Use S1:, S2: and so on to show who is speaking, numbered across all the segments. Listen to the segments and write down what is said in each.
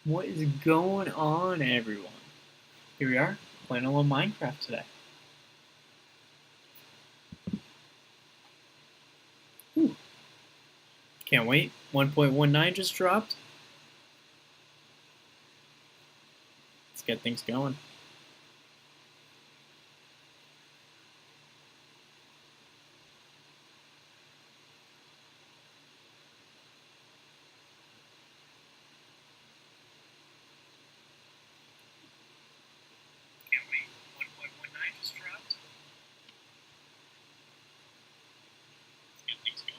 S1: What is going on, everyone? Here we are, playing a little Minecraft today. Whew. Can't wait. 1.19 just dropped. Let's get things going. Can't wait. 1.19 just dropped. Let's get things going.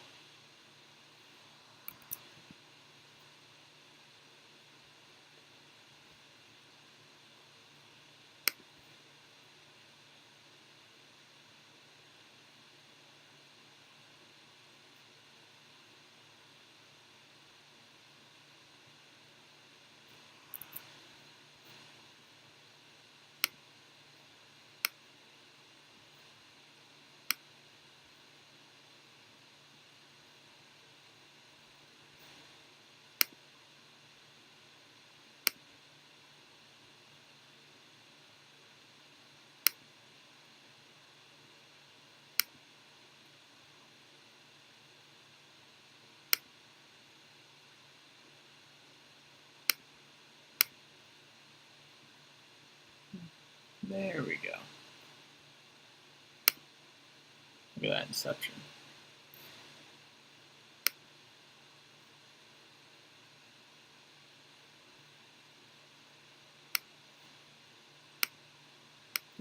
S1: There we go. Look at that inception.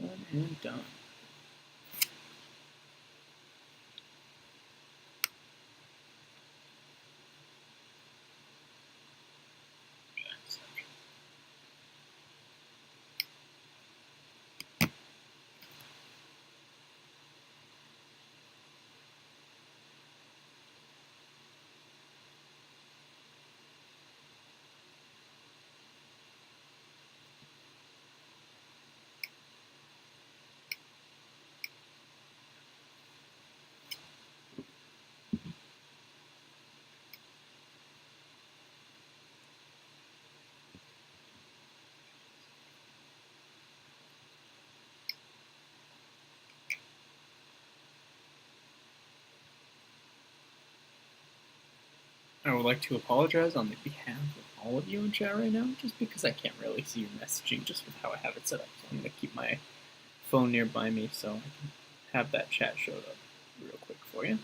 S1: Done and done. Look at that inception. I would like to apologize on the behalf of all of you in chat right now, just because I can't really see your messaging just with how I have it set up. So I'm going to keep my phone nearby me so I can have that chat showed up real quick for you.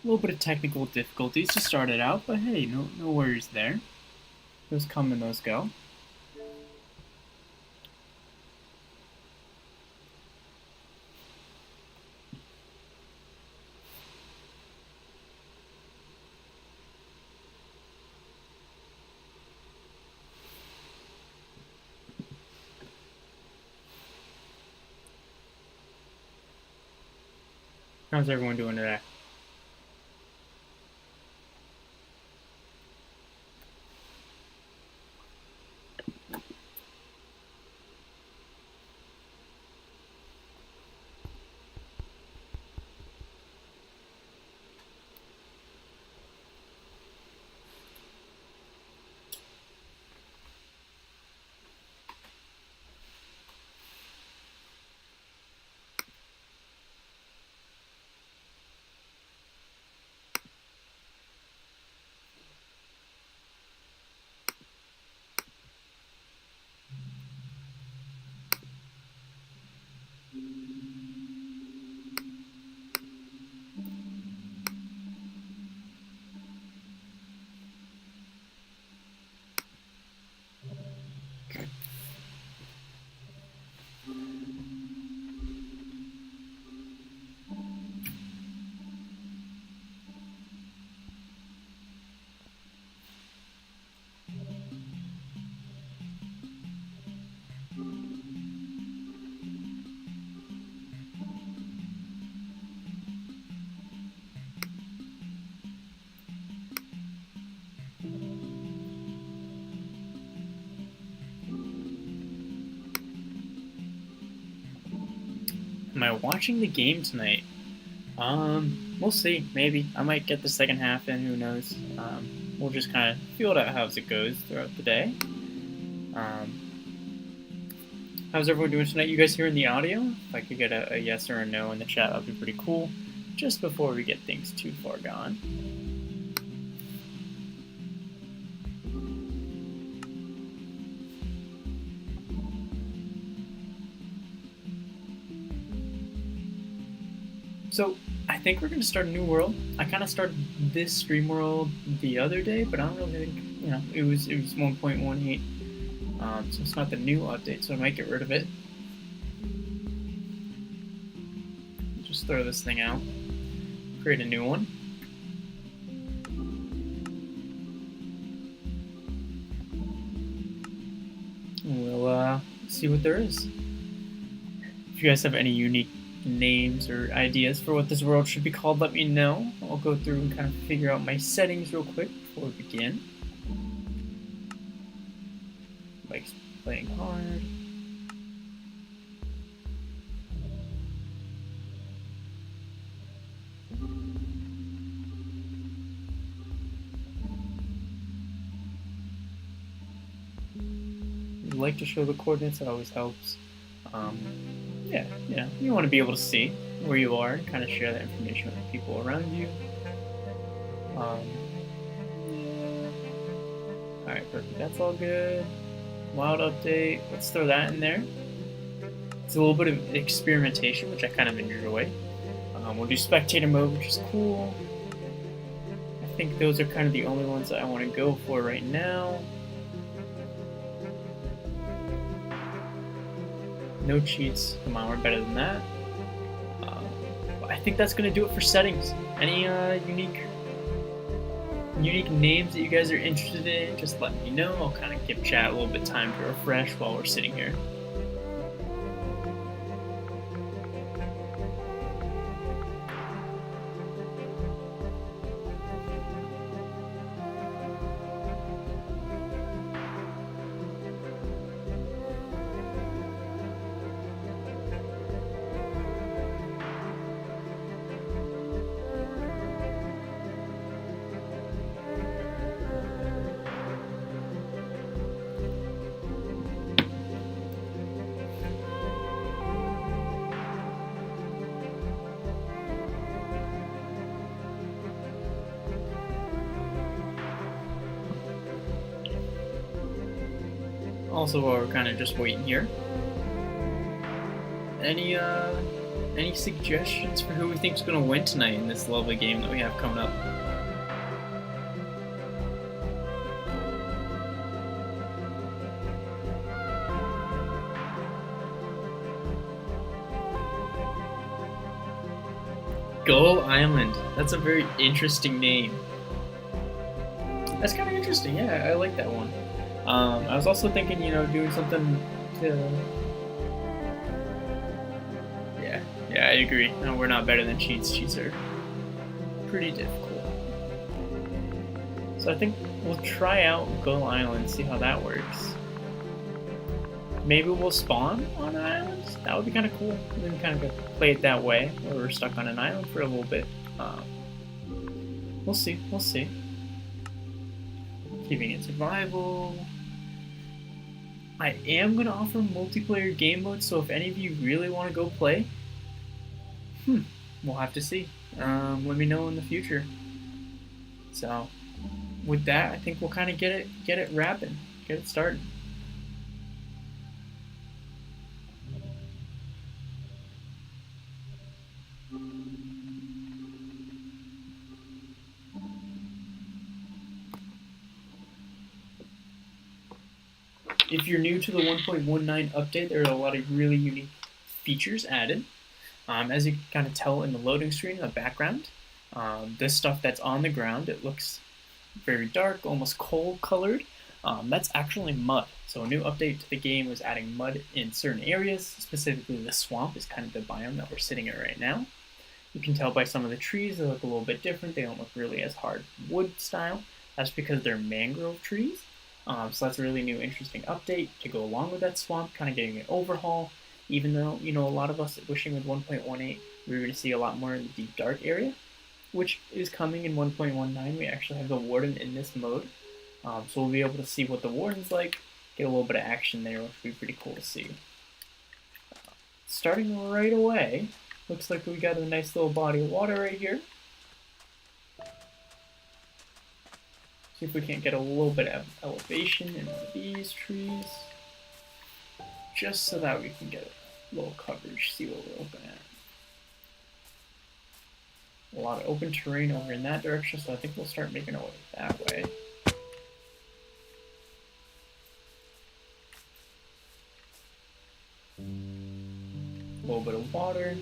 S1: A little bit of technical difficulties to start it out, but hey, no worries there. Those come and those go. How's everyone doing today? Am I watching the game tonight? We'll see. Maybe I might get the second half in. Who knows? We'll just kind of feel it out how it goes throughout the day. How's everyone doing tonight? You guys hearing the audio? If I could get a yes or a no in the chat, that'd be pretty cool. Just before we get things too far gone. So I think we're gonna start a new world. I kind of started this stream world the other day, but I don't really think, you know, it was 1.18, so it's not the new update. So I might get rid of it. Just throw this thing out, create a new one. We'll see what there is. If you guys have any unique names or ideas for what this world should be called, let me know. I'll go through and kind of figure out my settings real quick before we begin. Mike's playing hard. I'd like to show the coordinates, that always helps. Yeah, you want to be able to see where you are and kind of share that information with the people around you. Alright, perfect. That's all good. Wild update. Let's throw that in there. It's a little bit of experimentation, which I kind of enjoy. We'll do spectator mode, which is cool. I think those are kind of the only ones that I want to go for right now. No cheats. Come on, we're better than that. I think that's going to do it for settings. Any unique names that you guys are interested in, just let me know. I'll kind of give chat a little bit of time to refresh while we're sitting here. Also, while we're kind of just waiting here, any Any suggestions for who we think's gonna win tonight in this lovely game that we have coming up? Gull Island. That's a very interesting name. That's kind of interesting. Yeah, I like that one. I was also thinking, doing something to. Yeah, I agree. No, we're not better than cheats. Cheats are pretty difficult. So I think we'll try out Gull Island, see how that works. Maybe we'll spawn on an island? That would be kind of cool. We can kind of play it that way, where we're stuck on an island for a little bit. We'll see, we'll see. Keeping it survival. I am going to offer multiplayer game mode, so if any of you really want to go play, we'll have to see. Let me know in the future. So, with that, I think we'll kind of get it wrapping, get it started. If you're new to the 1.19 update, there are a lot of really unique features added. As you can kind of tell in the loading screen in the background, this stuff that's on the ground, it looks very dark, almost coal colored. That's actually mud. So a new update to the game was adding mud in certain areas, specifically the swamp is kind of the biome that we're sitting in right now. You can tell by some of the trees, they look a little bit different. They don't look really as hard wood style. That's because they're mangrove trees. So that's a really new, interesting update to go along with that swamp, kind of getting an overhaul. Even though, a lot of us wishing with 1.18, we were going to see a lot more in the deep dark area, which is coming in 1.19. We actually have the Warden in this mode. So we'll be able to see what the Warden's like, get a little bit of action there, which would be pretty cool to see. Starting right away, looks like we got a nice little body of water right here. See if we can't get a little bit of elevation in one of these trees, just so that we can get a little coverage, see what we're looking at. A lot of open terrain over in that direction, so I think we'll start making our way that way. A little bit of water.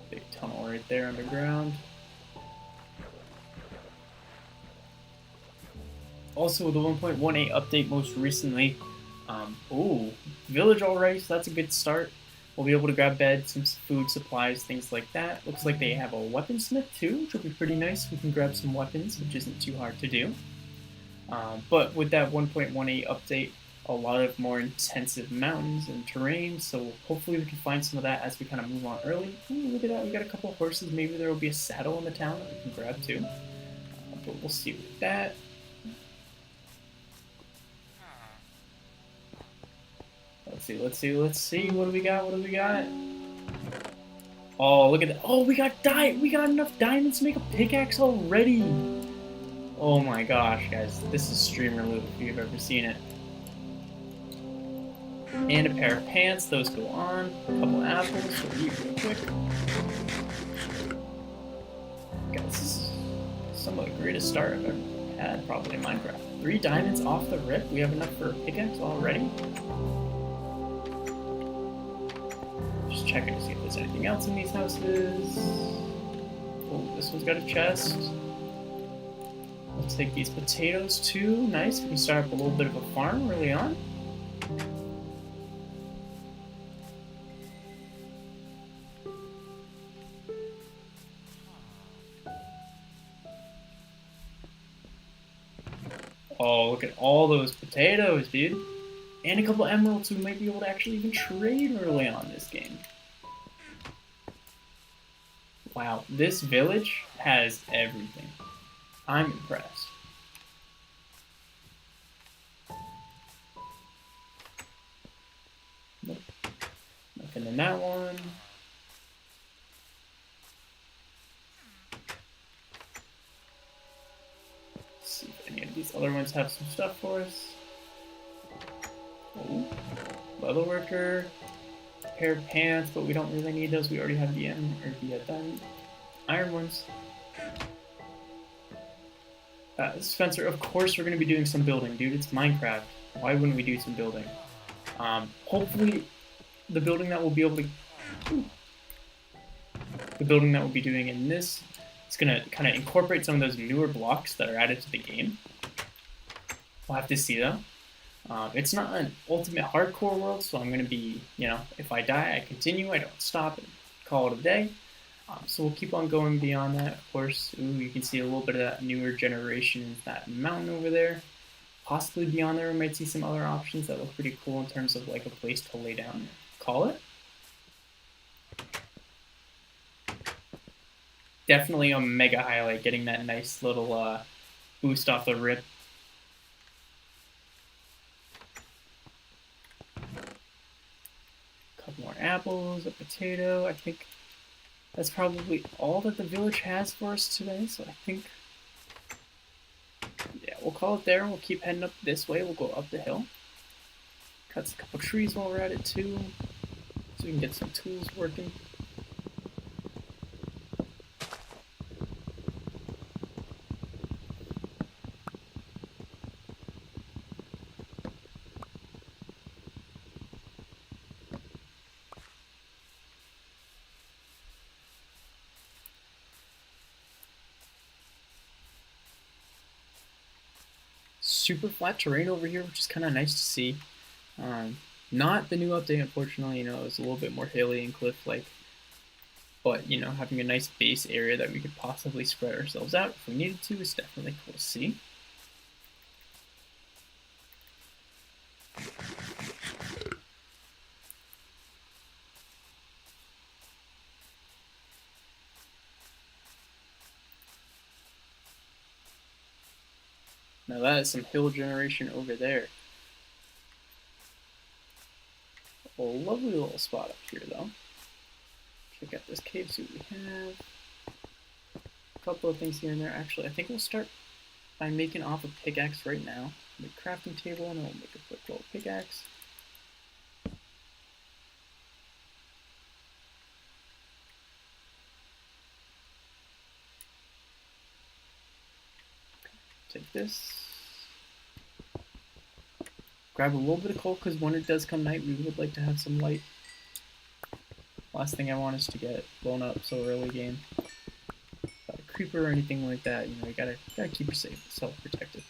S1: Big tunnel right there underground. Also, the 1.18 update most recently, village already, so that's a good start. We'll be able to grab beds, some food supplies, things like that. Looks like they have a weaponsmith too, which will be pretty nice. We can grab some weapons, which isn't too hard to do. But with that 1.18 update, a lot of more intensive mountains and terrain, so hopefully we can find some of that as we kind of move on early. Ooh, look at that, we got a couple of horses. Maybe there will be a saddle in the town that we can grab too. But we'll see with that. Let's see. What do we got? Oh, look at that. Oh, we got enough diamonds to make a pickaxe already. Oh my gosh, guys. This is streamer loot if you've ever seen it. And a pair of pants. Those go on. A couple apples. So eat real quick. Guys, this is some of the greatest start I've ever had probably in Minecraft. 3 diamonds off the rip. We have enough for a pickaxe already. Just checking to see if there's anything else in these houses. Oh, this one's got a chest. Let's take these potatoes too. Nice. We can start up a little bit of a farm early on. Oh, look at all those potatoes, dude. And a couple emeralds, we might be able to actually even trade early on this game. Wow, this village has everything. I'm impressed. Nope. Nothing in that one. any of these other ones have some stuff for us. Oh, leather worker, pair of pants, but we don't really need those. We already have the iron ones. Spencer, of course we're going to be doing some building, dude. It's Minecraft. Why wouldn't we do some building? Hopefully, the building that we'll be able to... The building that we'll be doing in this, it's going to kind of incorporate some of those newer blocks that are added to the game. We'll have to see, though. It's not an ultimate hardcore world, so I'm going to be, if I die, I continue. I don't stop and call it a day. So we'll keep on going beyond that, of course. Ooh, you can see a little bit of that newer generation in that mountain over there. Possibly beyond there, we might see some other options that look pretty cool in terms of like a place to lay down and call it. Definitely a mega highlight, getting that nice little boost off the rip. A couple more apples, a potato. I think that's probably all that the village has for us today, so I think, yeah, we'll call it there. We'll keep heading up this way. We'll go up the hill. Cut a couple trees while we're at it, too, so we can get some tools working. Super flat terrain over here, which is kind of nice to see. Not the new update, unfortunately. It was a little bit more hilly and cliff-like. But, having a nice base area that we could possibly spread ourselves out if we needed to is definitely cool to see. Now that is some hill generation over there. A lovely little spot up here, though. Check out this cave, see what we have. A couple of things here and there. Actually, I think we'll start by making off a pickaxe right now. Make a crafting table, and then we'll make a quick little pickaxe. Take this. Grab a little bit of coal, because when it does come night, we would like to have some light. Last thing I want is to get blown up so early game. About a creeper or anything like that, you gotta keep yourself protected.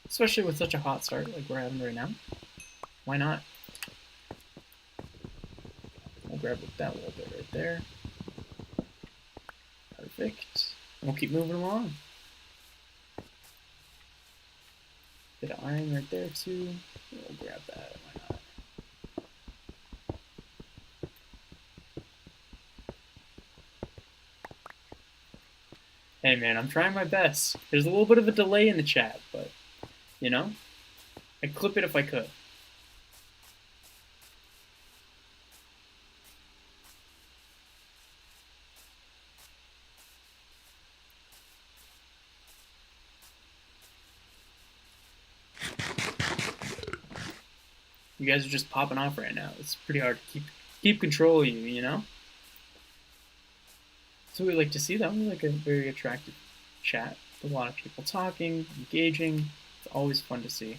S1: Especially with such a hot start like we're having right now. Why not? We'll grab that little bit right there. Perfect. And we'll keep moving along. Bit of iron right there too. We'll grab that. Why not? Hey man, I'm trying my best. There's a little bit of a delay in the chat, but I'd clip it if I could. You guys are just popping off right now. It's pretty hard to keep control of you, That's what we like to see, though. We like a very attractive chat with a lot of people talking, engaging. It's always fun to see.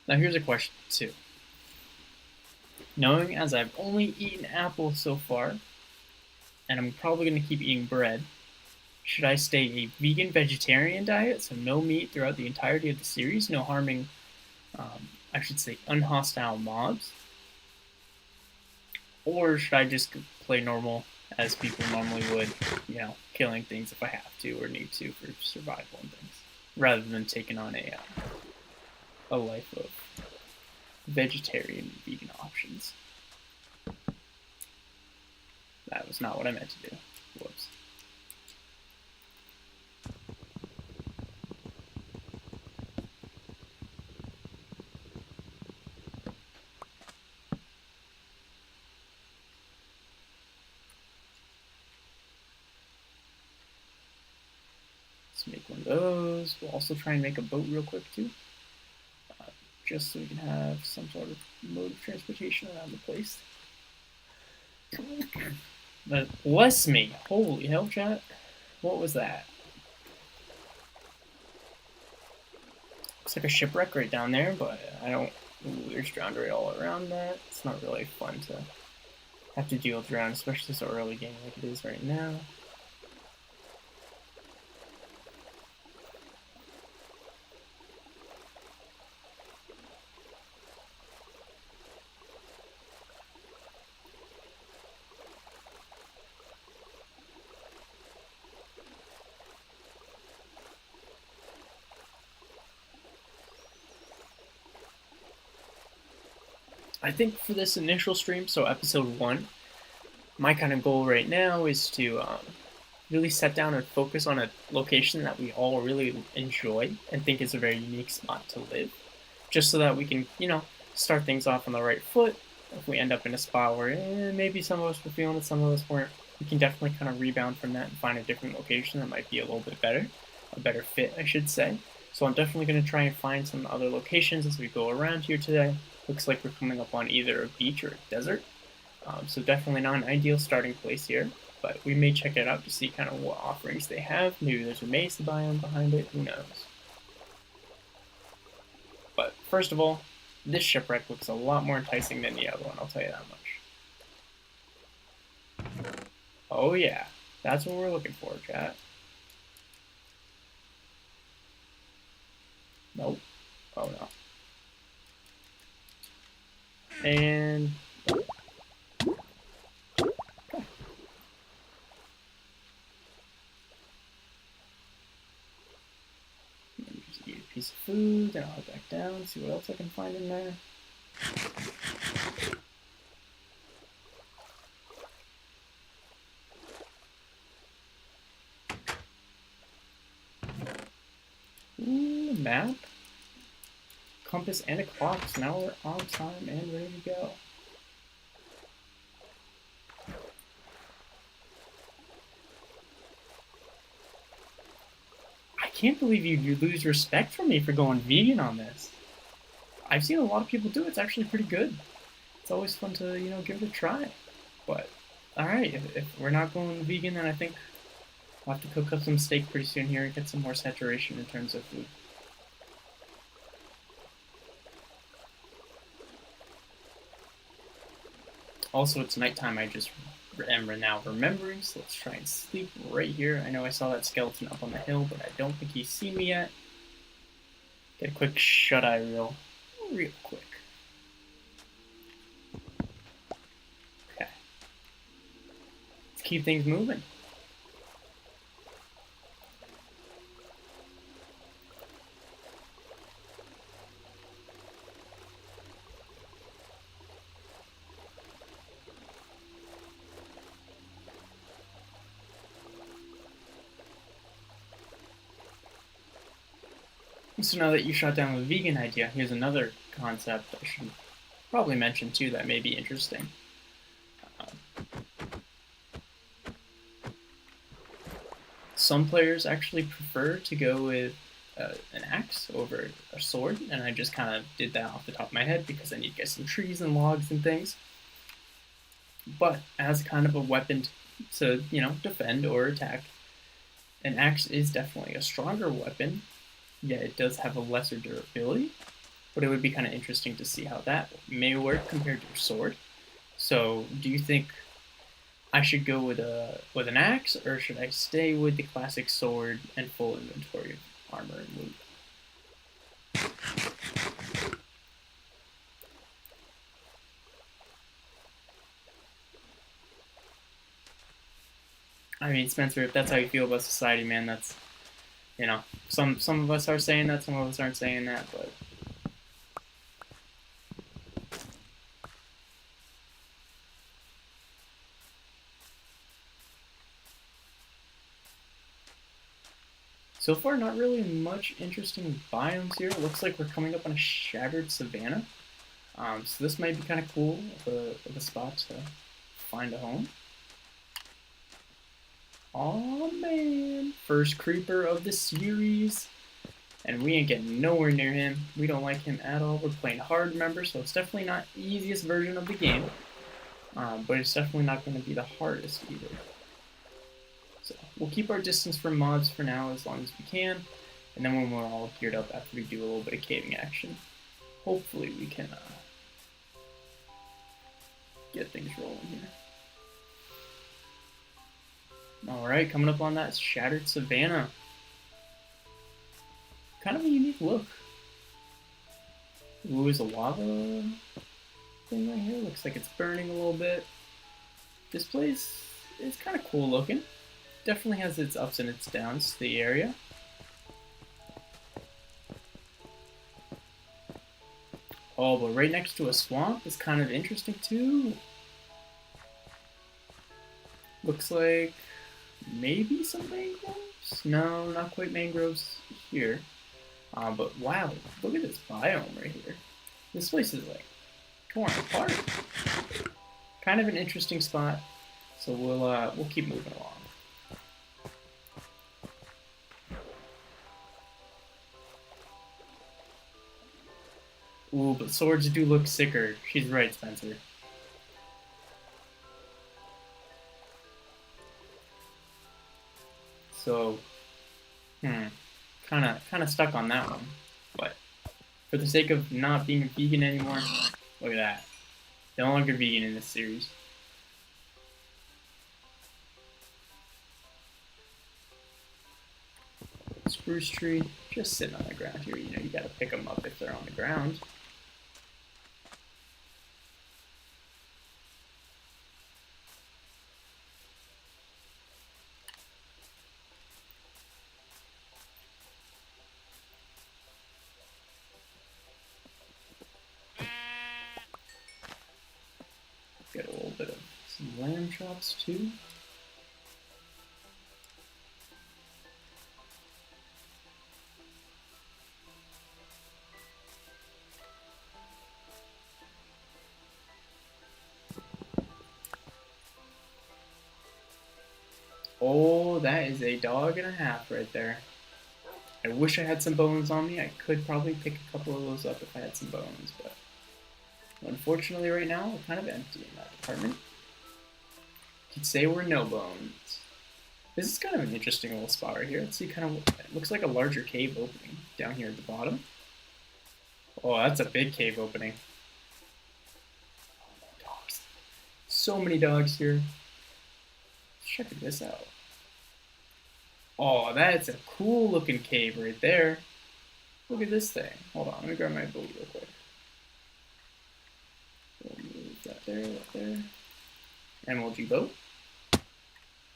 S1: Now here's a question, too. Knowing as I've only eaten apples so far, and I'm probably going to keep eating bread, should I stay a vegan-vegetarian diet, so no meat throughout the entirety of the series, no harming, I should say, unhostile mobs? Or should I just play normal, as people normally would, killing things if I have to or need to for survival and things, rather than taking on a life of vegetarian and vegan options. That was not what I meant to do. Whoops. make one of those. We'll also try and make a boat real quick too, just so we can have some sort of mode of transportation around the place. But bless me, holy hell, chat! What was that? Looks like a shipwreck right down there, but I don't. Ooh, there's drowned right all around that. It's not really fun to have to deal with drown, especially so early game like it is right now. I think for this initial stream, so episode 1, my kind of goal right now is to really set down and focus on a location that we all really enjoy and think is a very unique spot to live, just so that we can, start things off on the right foot. If we end up in a spot where maybe some of us were feeling it, some of us weren't, we can definitely kind of rebound from that and find a different location that might be a little bit better, a better fit, I should say. So I'm definitely going to try and find some other locations as we go around here today. Looks like we're coming up on either a beach or a desert. So definitely not an ideal starting place here, but we may check it out to see kind of what offerings they have. Maybe there's a maze biome behind it, who knows. But first of all, this shipwreck looks a lot more enticing than the other one, I'll tell you that much. Oh yeah, that's what we're looking for, chat. Nope. Oh no. And just eat a piece of food, then I'll head back down, see what else I can find in there. Ooh, map, compass, and a clock, so now we're on time and ready to go. I can't believe you lose respect for me for going vegan on this. I've seen a lot of people do it. It's actually pretty good. It's always fun to, give it a try. But, alright, if we're not going vegan, then I think I'll have to cook up some steak pretty soon here and get some more saturation in terms of food. Also, it's nighttime. I just am now remembering, so let's try and sleep right here. I know I saw that skeleton up on the hill, but I don't think he's seen me yet. Get a quick shut-eye real quick. Okay. Let's keep things moving. So now that you shot down the vegan idea, here's another concept I should probably mention too that may be interesting. Some players actually prefer to go with an axe over a sword, and I just kind of did that off the top of my head because I need to get some trees and logs and things. But as kind of a weapon to, defend or attack, an axe is definitely a stronger weapon. Yeah, it does have a lesser durability, but it would be kind of interesting to see how that may work compared to your sword. So, do you think I should go with an axe, or should I stay with the classic sword and full inventory of armor and loot? I mean, Spencer, if that's how you feel about society, man, that's, some of us are saying that, some of us aren't saying that, but so far, not really much interesting biomes here. It looks like we're coming up on a shattered savanna. So this might be kind of cool of a spot to find a home. Oh man, first creeper of the series. And we ain't getting nowhere near him. We don't like him at all. We're playing hard, remember, so it's definitely not the easiest version of the game. But it's definitely not going to be the hardest either. So we'll keep our distance from mobs for now as long as we can. And then when we're all geared up after we do a little bit of caving action, hopefully we can get things rolling here. Alright, coming up on that Shattered Savannah. Kind of a unique look. Ooh, there's a lava thing right here. Looks like it's burning a little bit. This place is kind of cool looking. Definitely has its ups and its downs, the area. Oh, but right next to a swamp is kind of interesting too. Looks like maybe some mangroves? No, not quite mangroves here. But wow, look at this biome right here. This place is like torn apart. Kind of an interesting spot. So we'll keep moving along. Ooh, but swords do look sicker. She's right, Spencer. So, kind of stuck on that one. But for the sake of not being a vegan anymore, look at that. No longer vegan in this series. Spruce tree, just sitting on the ground here. You know, you gotta pick them up if they're on the ground. Get a little bit of some lamb chops too. Oh, that is a dog and a half right there. I wish I had some bones on me. I could probably pick a couple of those up if I had some bones, but unfortunately right now we're kind of empty in that department. You'd say we're no bones. This is kind of an interesting little spot right here. Let's see, kind of, it looks like a larger cave opening down here at the bottom. Oh, that's a big cave opening. Dogs. So many dogs here. Check this out. Oh, that's a cool looking cave right there. Look at this thing. Hold on, let me grab my boat real quick. We'll move that there. MLG boat.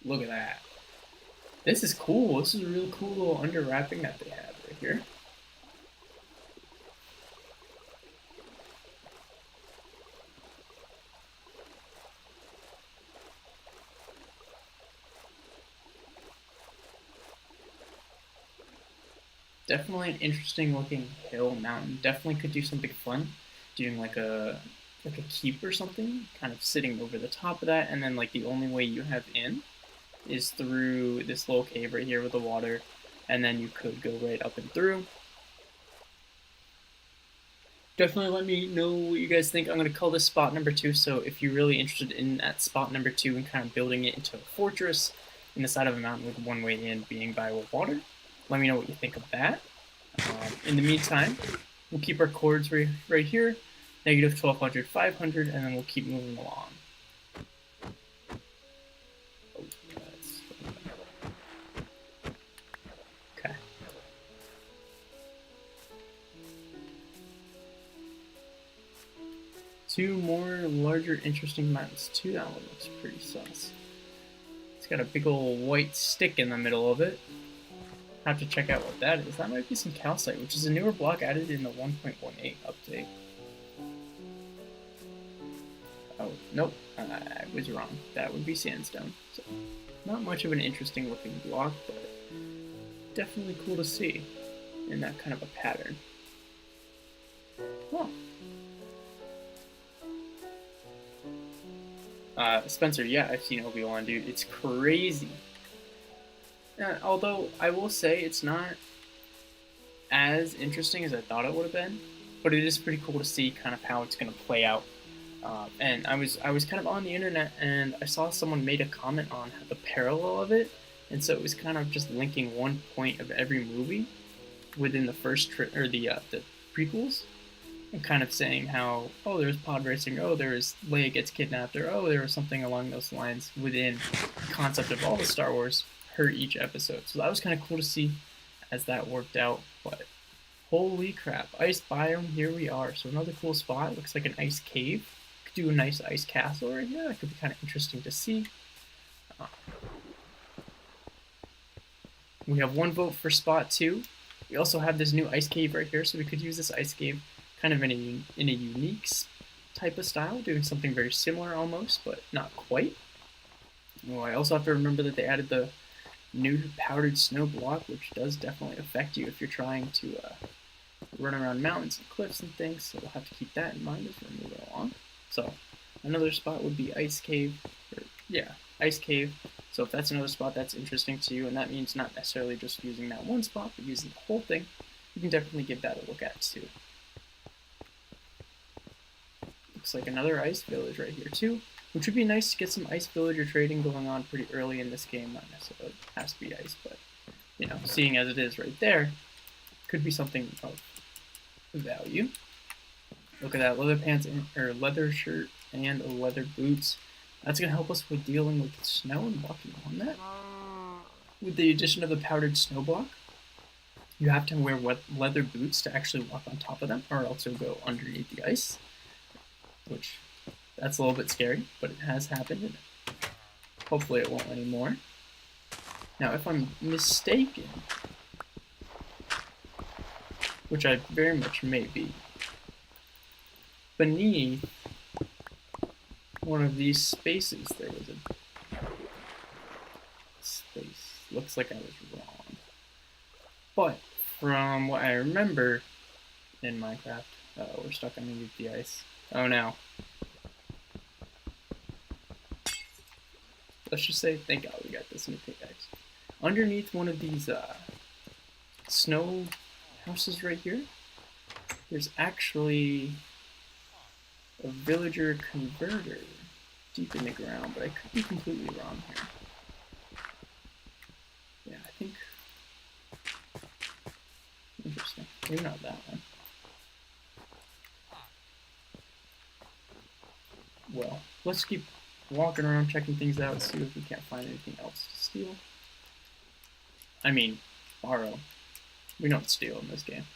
S1: Look at that. This is cool. This is a real cool little underwrapping that they have right here. Definitely an interesting looking hill mountain. Definitely could do something fun, doing like a keep or something, kind of sitting over the top of that, and then like the only way you have in is through this little cave right here with the water, and then you could go right up and through. Definitely let me know what you guys think. I'm going to call this spot number 2, so if you're really interested in that spot number 2 and kind of building it into a fortress in the side of a mountain with one way in being by water, let me know what you think of that. In the meantime, we'll keep our chords right here, negative 1200, 500, and then we'll keep moving along. Okay. Two more larger interesting mountains too. That one looks pretty sus. It's got a big old white stick in the middle of it. Have to check out what that is. That might be some calcite, which is a newer block added in the 1.18 update. Oh, nope, I was wrong. That would be sandstone. So, not much of an interesting looking block, but definitely cool to see in that kind of a pattern. Oh. Spencer, yeah, I've seen Obi-Wan, dude. It's crazy Although I will say it's not as interesting as I thought it would have been, but it is pretty cool to see kind of how it's going to play out. And I was kind of on the internet and I saw someone made a comment on the parallel of it, and so it was kind of just linking one point of every movie within the or the prequels, and kind of saying how, oh, there's pod racing, oh, there's Leia gets kidnapped, or oh, there was something along those lines within the concept of all the Star Wars per each episode. So that was kind of cool to see as that worked out. But holy crap, ice biome, here we are. So another cool spot, looks like an ice cave. Could do a nice ice castle right here. That could be kind of interesting to see. Uh, we have one vote for spot 2. We also have this new ice cave right here, so we could use this ice cave kind of in a unique type of style, doing something very similar almost, but not quite. Well, I also have to remember that they added the new powdered snow block, which does definitely affect you if you're trying to run around mountains and cliffs and things, so we'll have to keep that in mind as we're moving along. So another spot would be Ice Cave, or yeah, Ice Cave. So if that's another spot that's interesting to you, and that means not necessarily just using that one spot, but using the whole thing, you can definitely give that a look at too. Looks like another ice village right here too, which would be nice to get some ice villager trading going on pretty early in this game. Not necessarily has to be ice, but you know, seeing as it is right there, could be something of value. Look at that, leather pants or leather shirt and leather boots. That's gonna help us with dealing with snow and walking on that. With the addition of the powdered snow block, you have to wear leather boots to actually walk on top of them, or else you'll go underneath the ice, which that's a little bit scary, but it has happened, and hopefully it won't anymore. Now, if I'm mistaken, which I very much may be, beneath one of these spaces there was a space. Looks like I was wrong. But from what I remember in Minecraft, we're stuck underneath the ice. Oh no. Let's just say, thank God we got this new pickaxe. Underneath one of these snow houses right here, there's actually a villager converter deep in the ground, but I could be completely wrong here. Yeah, I think. Interesting. Maybe not that one. Well, let's keep walking around, checking things out, see if we can't find anything else to steal. I mean, borrow. We don't steal in this game.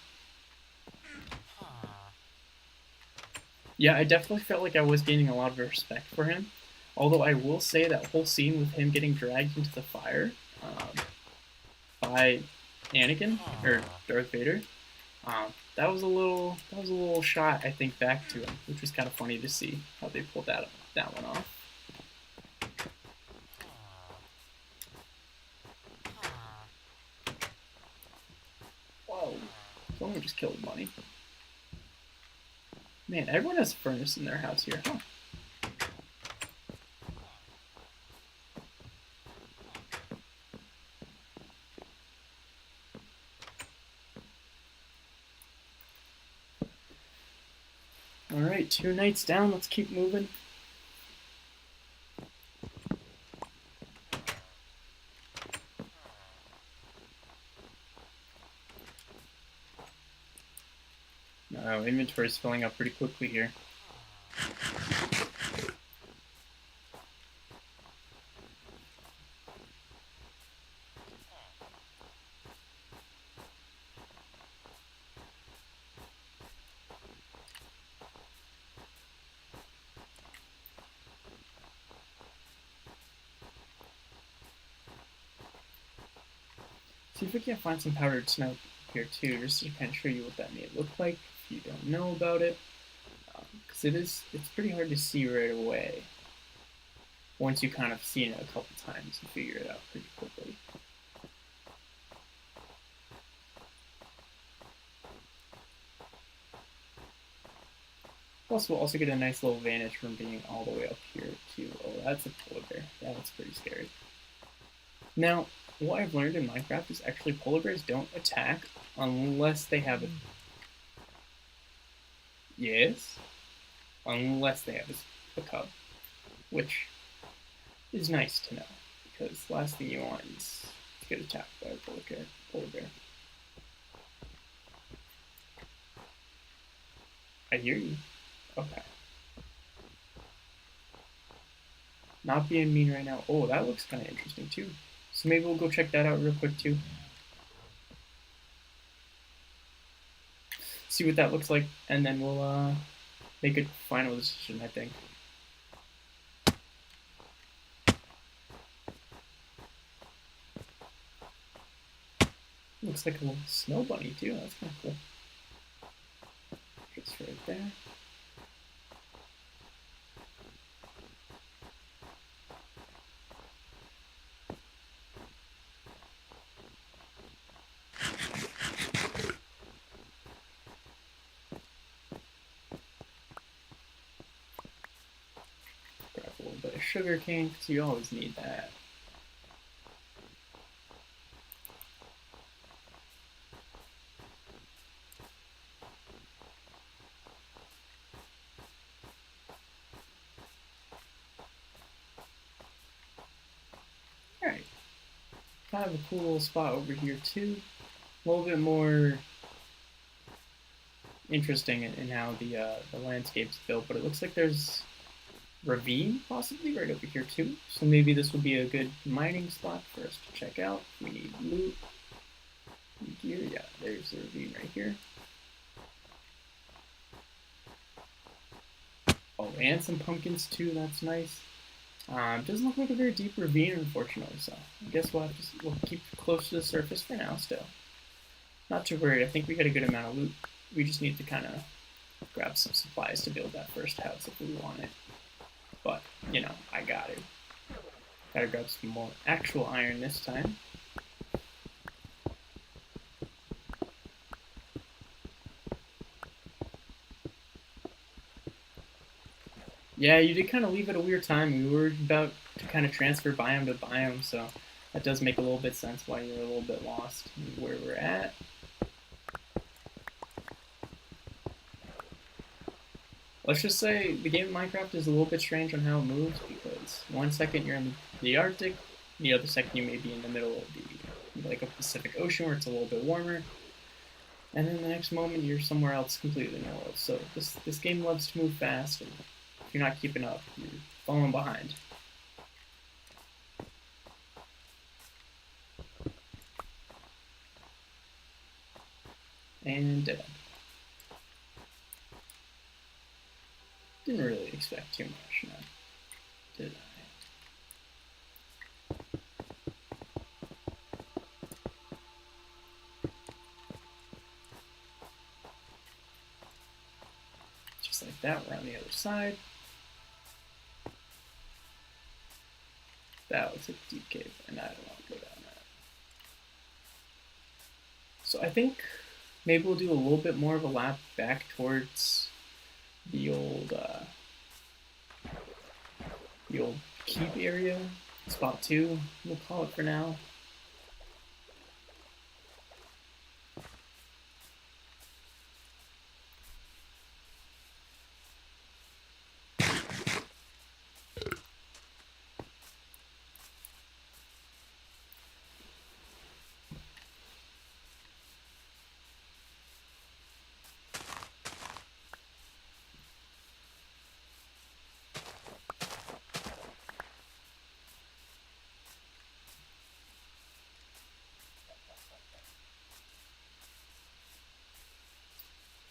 S1: Yeah, I definitely felt like I was gaining a lot of respect for him. Although I will say that whole scene with him getting dragged into the fire by Anakin or Darth Vader, that was a little shot, I think, back to him, which was kind of funny to see how they pulled that one off. Whoa! Someone just killed a bunny. Man, everyone has a furnace in their house here, huh? Alright, 2 nights down, let's keep moving. Inventory's filling up pretty quickly here. See if we can't find some powdered snow here too, just to kind of show you what that may look like if you don't know about it. Because it's pretty hard to see right away. Once you kind of seen it a couple times, you figure it out pretty quickly. Plus, we'll also get a nice little vantage from being all the way up here too. Oh, that's a polar bear. That's pretty scary. Now, what I've learned in Minecraft is actually polar bears don't attack unless they have a... Yes? Unless they have a cub, which is nice to know, because the last thing you want is to get attacked by a polar bear. I hear you. Okay. Not being mean right now. Oh, that looks kind of interesting too. So maybe we'll go check that out real quick too. See what that looks like, and then we'll make a final decision, I think. Looks like a little snow bunny too. That's kind of cool. Just right there. Grab a little bit of sugar cane, because you always need that. Alright. Kind of a cool little spot over here too. A little bit more interesting in how the landscape's built, but it looks like there's ravine possibly right over here too. So maybe this would be a good mining spot for us to check out. We need loot, gear. Yeah, there's the ravine right here. Oh, and some pumpkins too. That's nice. Doesn't look like a very deep ravine, unfortunately. So I guess we'll keep close to the surface for now. Still, not too worried. I think we got a good amount of loot. We just need to kind of grab some supplies to build that first house if we want it. But you know, I got it. Gotta grab some more actual iron this time. Yeah, you did kind of leave it a weird time. We were about to kind of transfer biome to biome, so that does make a little bit sense why you're a little bit lost in where we're at. Let's just say the game of Minecraft is a little bit strange on how it moves, because one second you're in the Arctic, the other second you may be in the middle of like a Pacific Ocean where it's a little bit warmer, and then the next moment you're somewhere else completely in the world. So this game loves to move fast, and if you're not keeping up, you're falling behind. And dead. Didn't really expect too much, no, did I? Just like that, we're on the other side. That was a deep cave, and I don't want to go down that. So I think maybe we'll do a little bit more of a lap back towards the old keep area, spot 2, we'll call it for now.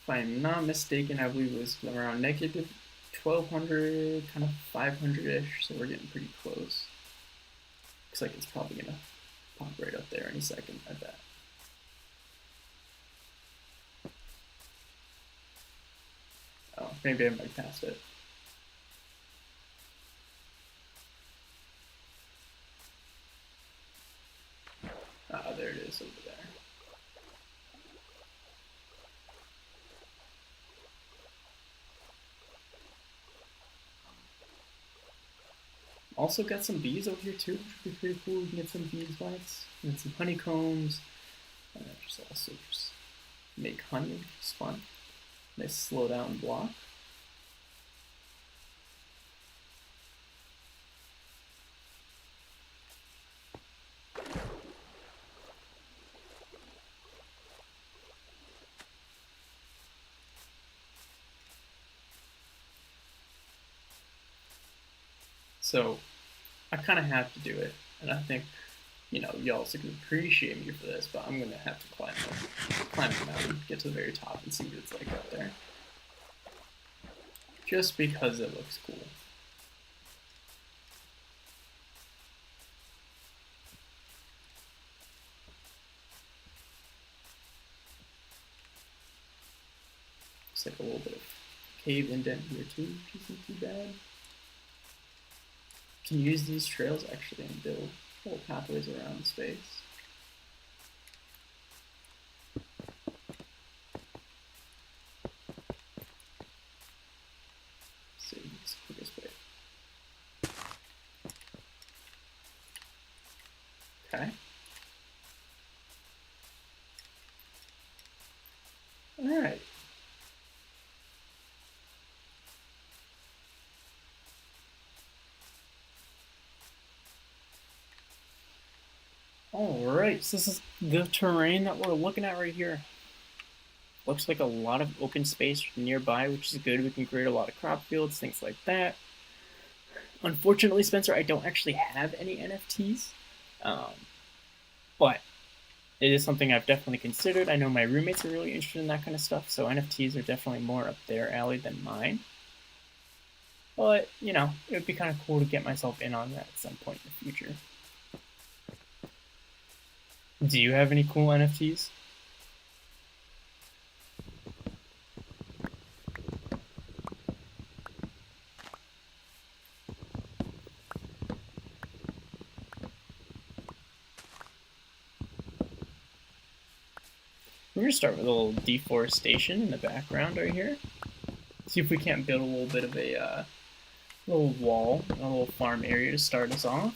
S1: If I'm not mistaken, I believe it was around negative 1200, kind of 500-ish, so we're getting pretty close. Looks like it's probably gonna pop right up there any second, I bet. Oh, maybe I might pass it. Ah, there it is over there. Also got some bees over here too, which would be pretty cool. We can get some beeswax and some honeycombs. Just also just make honey, which is fun. Nice slow down block. So I kind of have to do it, and I think y'all can appreciate me for this, but I'm gonna have to climb the mountain, get to the very top, and see what it's like up there, just because it looks cool. Looks like a little bit of cave indent here too, which isn't too bad. Can use these trails actually and build little pathways around the space. Let's see, it's the quickest way. Okay. Alright. Alright, so this is the terrain that we're looking at right here. Looks like a lot of open space nearby, which is good. We can create a lot of crop fields, things like that. Unfortunately, Spencer, I don't actually have any NFTs, but it is something I've definitely considered. I know my roommates are really interested in that kind of stuff, so NFTs are definitely more up their alley than mine. But, it would be kind of cool to get myself in on that at some point in the future. Do you have any cool NFTs? We're going to start with a little deforestation in the background right here. See if we can't build a little bit of a little wall, a little farm area to start us off.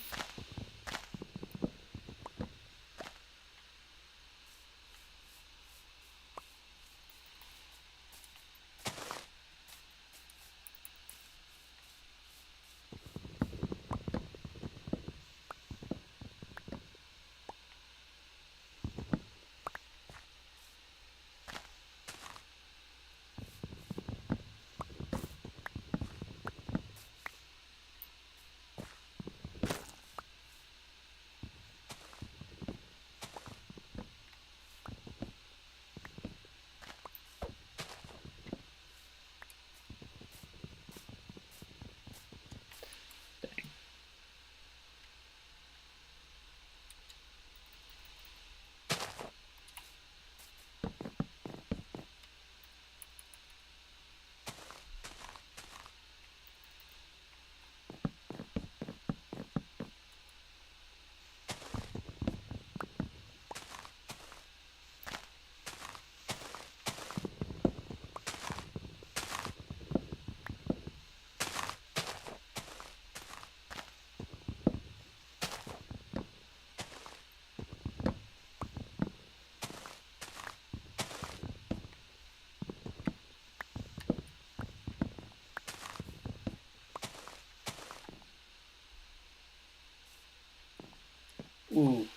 S1: Ooh,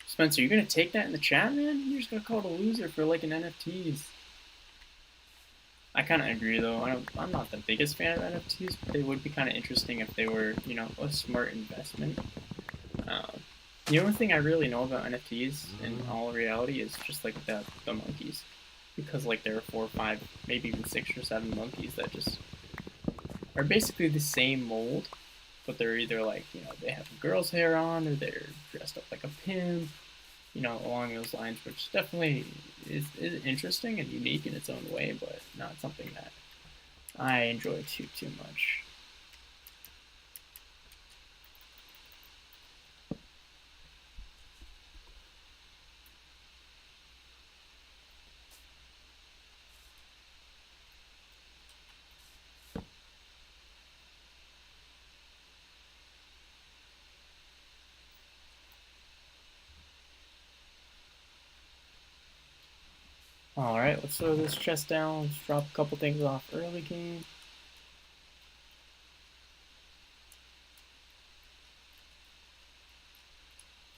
S1: Spencer, you're gonna take that in the chat, man? You're just gonna call it a loser for liking NFTs. I kind of agree, though. I'm not the biggest fan of NFTs, but they would be kind of interesting if they were, a smart investment. The only thing I really know about NFTs in all reality is just like the monkeys, because like there are 4 or 5, maybe even 6 or 7 monkeys that just are basically the same mold, but they're either like they have a girl's hair on or they're dressed up like a pimp, along those lines, which definitely is interesting and unique in its own way, but not something that I enjoy too much. Alright, let's throw this chest down. Let's drop a couple things off early game.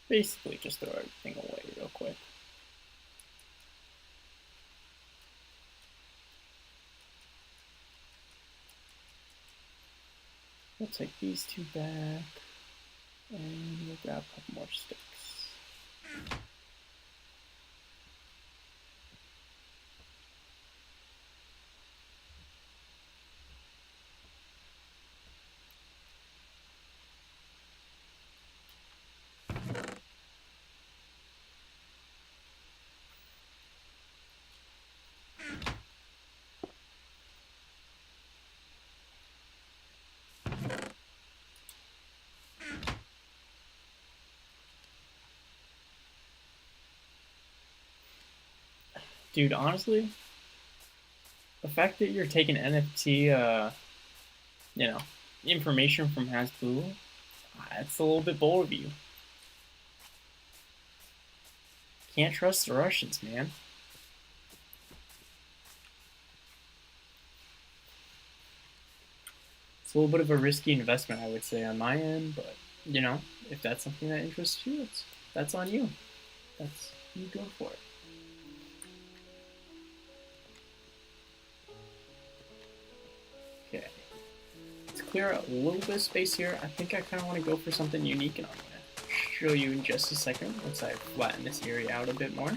S1: Basically, just throw everything away real quick. We'll take these two back, and we'll grab a couple more sticks. Dude, honestly, the fact that you're taking NFT, information from Hasbro, it's a little bit bold of you. Can't trust the Russians, man. It's a little bit of a risky investment, I would say, on my end, but, if that's something that interests you, that's on you. That's you go for it. Okay. Let's clear out a little bit of space here. I think I kind of want to go for something unique, and I'm going to show you in just a second once I flatten this area out a bit more.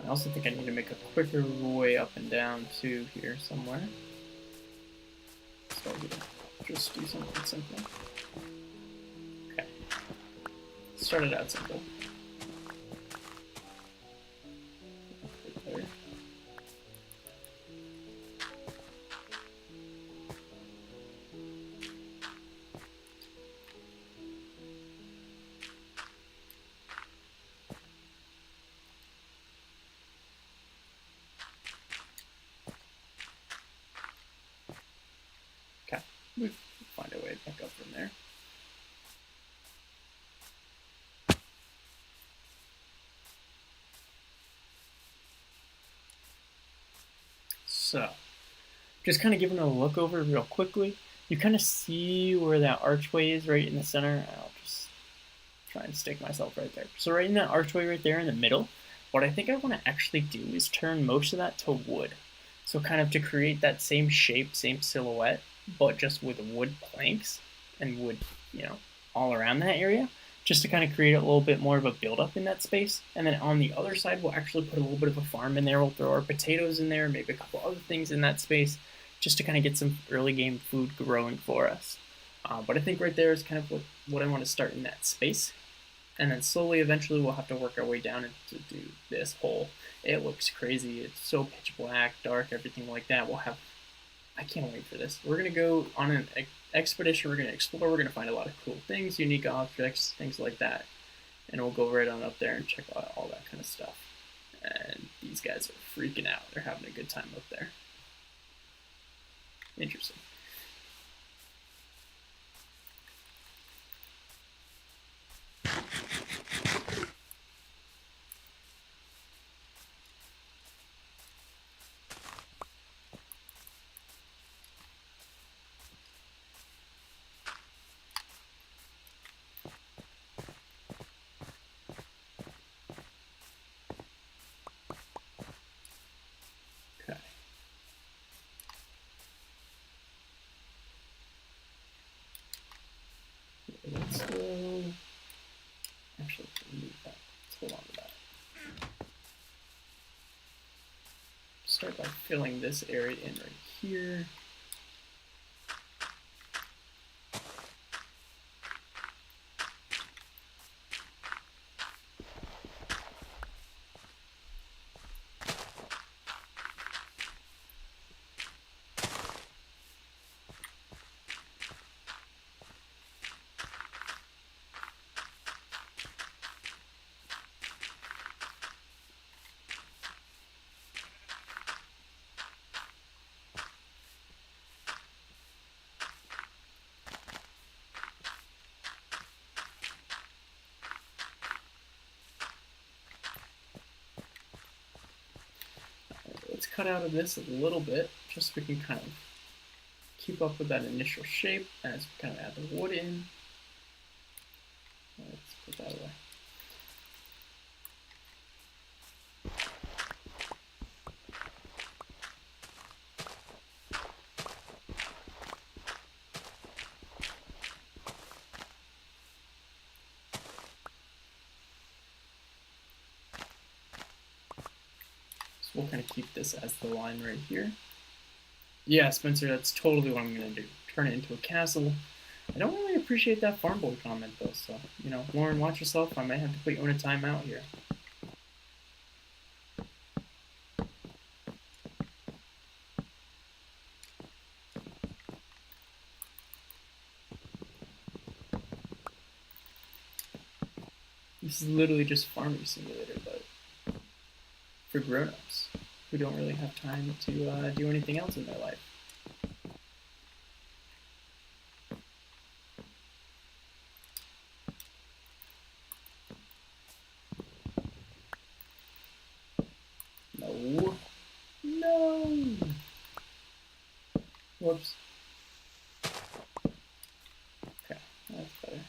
S1: I also think I need to make a quicker way up and down too here somewhere. So I'm gonna just do something simple. Okay. Started out simple. There. Okay. We'll find a way back up from there. So, just kind of giving a look over real quickly. You kind of see where that archway is right in the center. I'll just try and stick myself right there. So right in that archway right there in the middle, what I think I want to actually do is turn most of that to wood. So kind of to create that same shape, same silhouette, but just with wood planks and wood, all around that area, just to kind of create a little bit more of a buildup in that space. And then on the other side, we'll actually put a little bit of a farm in there. We'll throw our potatoes in there, maybe a couple other things in that space, just to kind of get some early game food growing for us. But I think right there is kind of what I want to start in that space. And then slowly, eventually, we'll have to work our way down to do this hole. It looks crazy. It's so pitch black, dark, everything like that. I can't wait for this. We're going to go on an expedition. We're going to explore. We're going to find a lot of cool things, unique objects, things like that. And we'll go right on up there and check out all that kind of stuff. And these guys are freaking out. They're having a good time up there. Interesting. Let's go. Actually, move that. Let's hold on to that. Start by filling this area in right here. cut out of this a little bit, just so we can kind of keep up with that initial shape as we kind of add the wood in. Let's put that away. We'll kind of keep this as the line right here. Yeah, Spencer, that's totally what I'm going to do. Turn it into a castle. I don't really appreciate that farm boy comment, though, so, you know, Lauren, watch yourself. I might have to put you in a timeout here. This is literally just Farming Simulator, but for grown-ups who don't really have time to do anything else in their life. No. No. Whoops. Okay, that's better.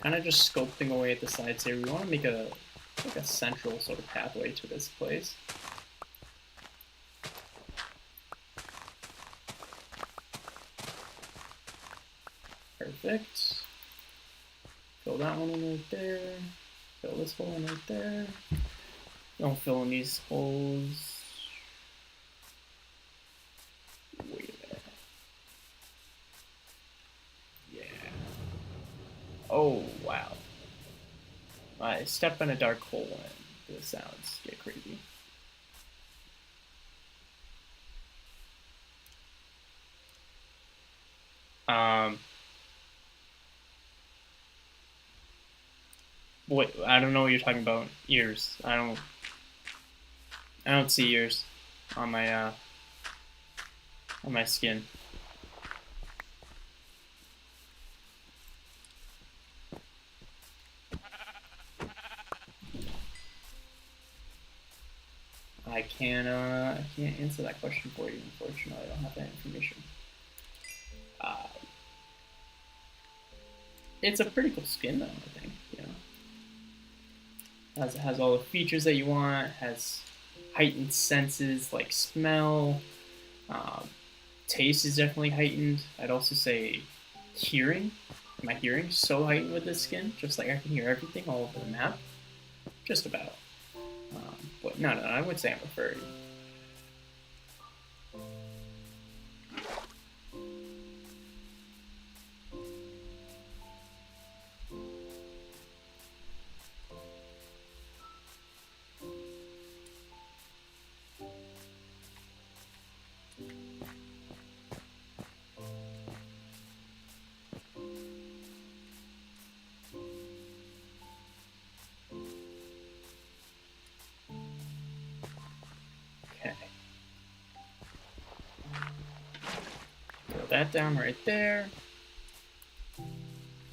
S1: Kind of just sculpting away at the sides here. We want to make a central sort of pathway to this place. Perfect. Fill that one in right there. Fill this hole in right there. Don't fill in these holes. Wait a minute. Yeah. Oh, wow. I step in a dark hole and the sounds get crazy. Wait, I don't know what you're talking about. Ears. I don't see ears on my skin. I can't answer that question for you, unfortunately. I don't have that information. It's a pretty cool skin, though, I think, you know. Has all the features that you want, has heightened senses like smell, taste is definitely heightened. I'd also say hearing. My hearing's so heightened with this skin, just like I can hear everything all over the map. Just about. But no, I would say I'm a furry. That down right there.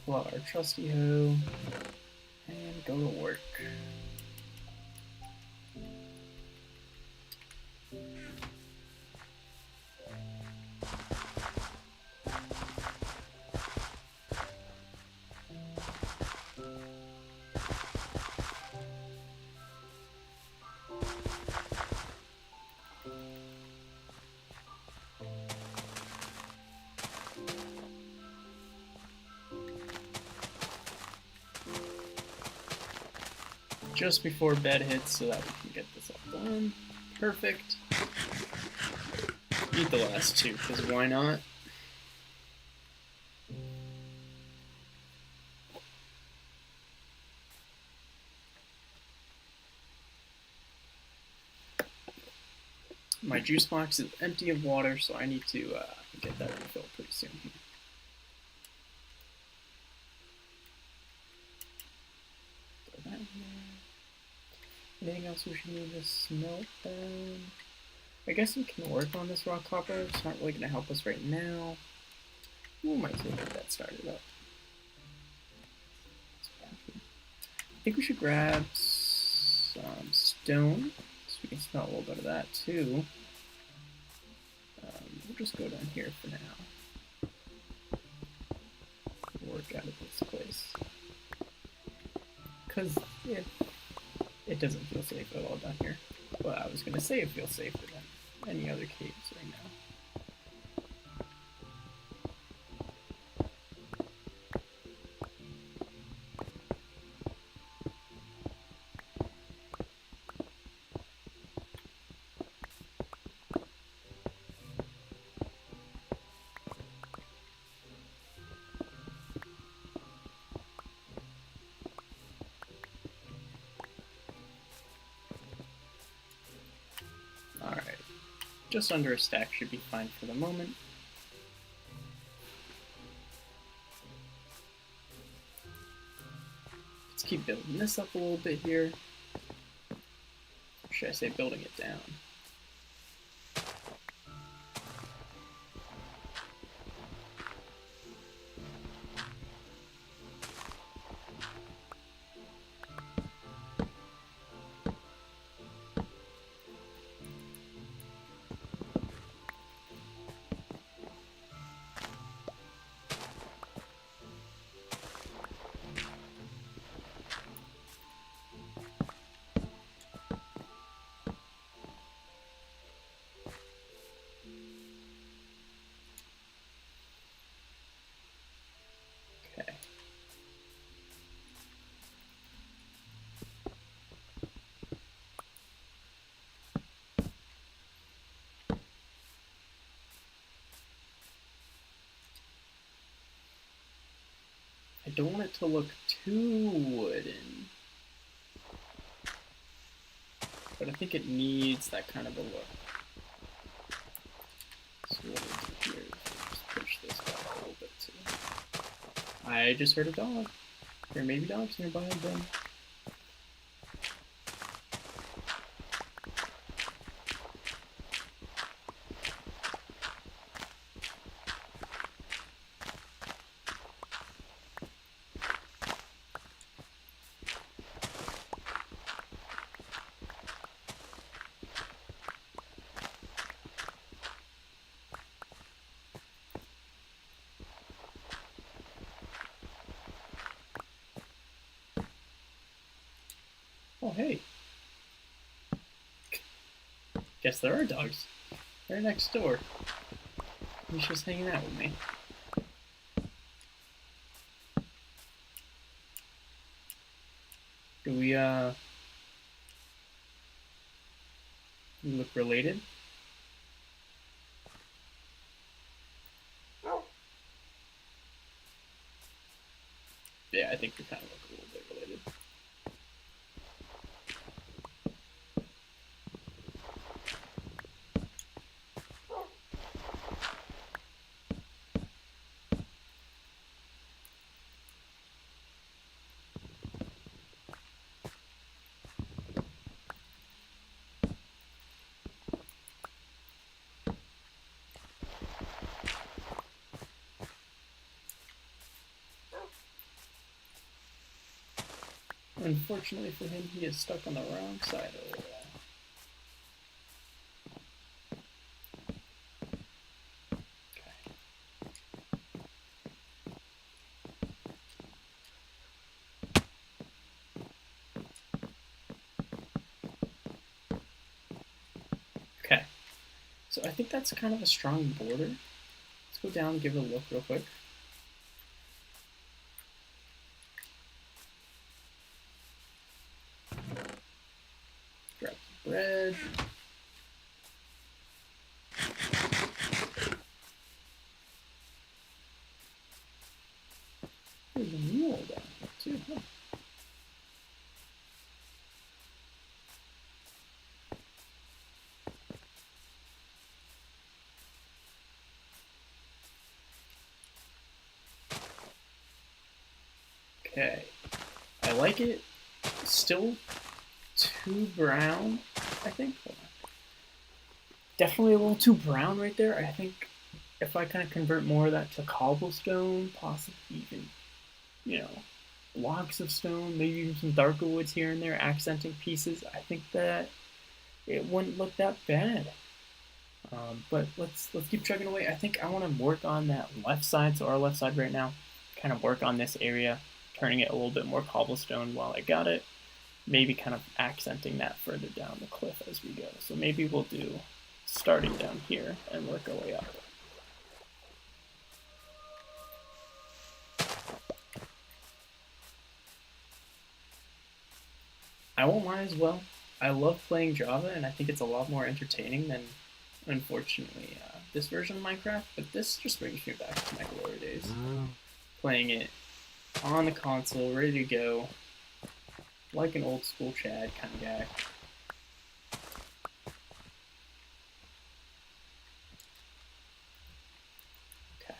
S1: Pull out our trusty hoe and go to work. Just before bed hits so that we can get this all done. Perfect. Eat the last two, because why not? my juice box is empty of water, so I need to get that refilled pretty soon. Throw that in there. Anything else we should need to smelt down? I guess we can work on this raw copper. It's not really going to help us right now. We might as well get that started up. I think we should grab some stone, so we can smelt a little bit of that too. We'll just go down here for now. Work out of this place. Because it doesn't feel safe at all down here. But I was going to say it feels safer than any other caves right now. Just under a stack should be fine for the moment. Let's keep building this up a little bit here. Or should I say building it down? I don't want it to look too wooden, but I think it needs that kind of a look. So what we'll do here is just push this back a little bit too. I just heard a dog. There may be dogs nearby then. Oh, hey. Guess there are dogs. They're next door. He's just hanging out with me. Do we look related? Yeah, I think we kind of look a little bit related. Unfortunately for him, he is stuck on the wrong side of the wall. Okay, so I think that's kind of a strong border. Let's go down and give it a look real quick. Grab the bread. There's a mule down here too, huh? Okay, I like it. Still too brown, I think. Definitely a little too brown right there. I think if I kind of convert more of that to cobblestone, possibly even, you know, blocks of stone, maybe even some darker woods here and there, accenting pieces, I think that it wouldn't look that bad. But let's keep chugging away. I think I want to work on that left side, so our left side right now, kind of work on this area, turning it a little bit more cobblestone while I got it. Maybe kind of accenting that further down the cliff as we go. So maybe we'll do starting down here and work our way up. I won't lie as well. I love playing Java, and I think it's a lot more entertaining than, unfortunately, this version of Minecraft. But this just brings me back to my glory days, playing it on the console, ready to go, like an old school Chad kind of guy. Okay.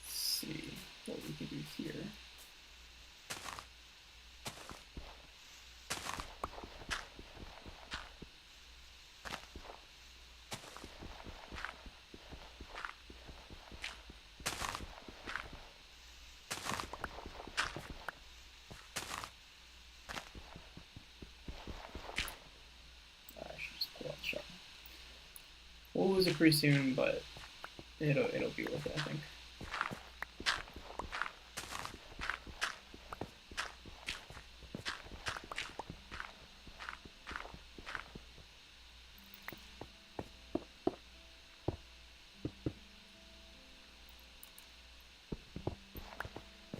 S1: Let's see what we can do here. We'll lose it pretty soon, but it'll be worth it, I think.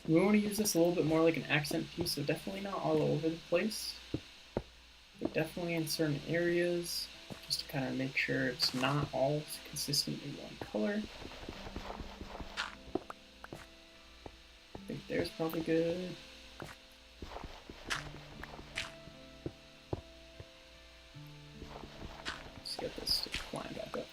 S1: We want to use this a little bit more like an accent piece, so definitely not all over the place, but definitely in certain areas, just to kind of make sure it's not all consistently one color. I think there's probably good. Let's get this to climb back up.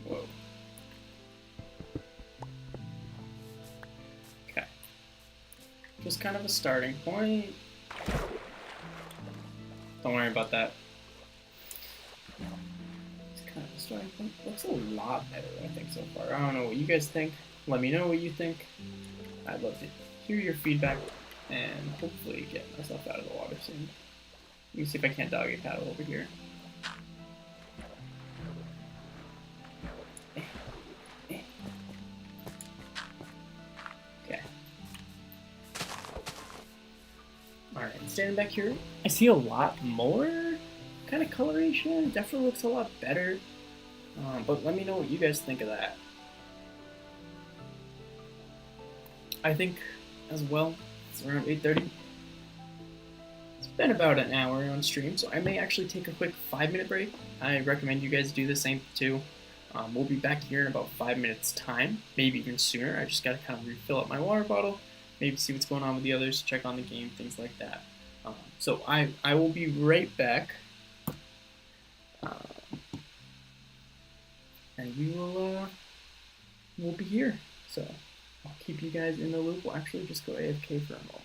S1: Whoa. Okay. Just kind of a starting point. Don't worry about that. It's kind of a starting point. Looks a lot better, I think, so far. I don't know what you guys think. Let me know what you think. I'd love to hear your feedback and hopefully get myself out of the water soon. Let me see if I can't doggy paddle over here. Okay. Alright, standing back here, I see a lot more kind of coloration. Definitely looks a lot better. But let me know what you guys think of that. I think, as well, it's around 8:30. It's been about an hour on stream, so I may actually take a quick 5-minute break. I recommend you guys do the same too. We'll be back here in about 5 minutes time, maybe even sooner. I just gotta kind of refill up my water bottle, maybe see what's going on with the others, check on the game, things like that. So I will be right back. And we'll be here. So I'll keep you guys in the loop. We'll actually just go AFK for a moment.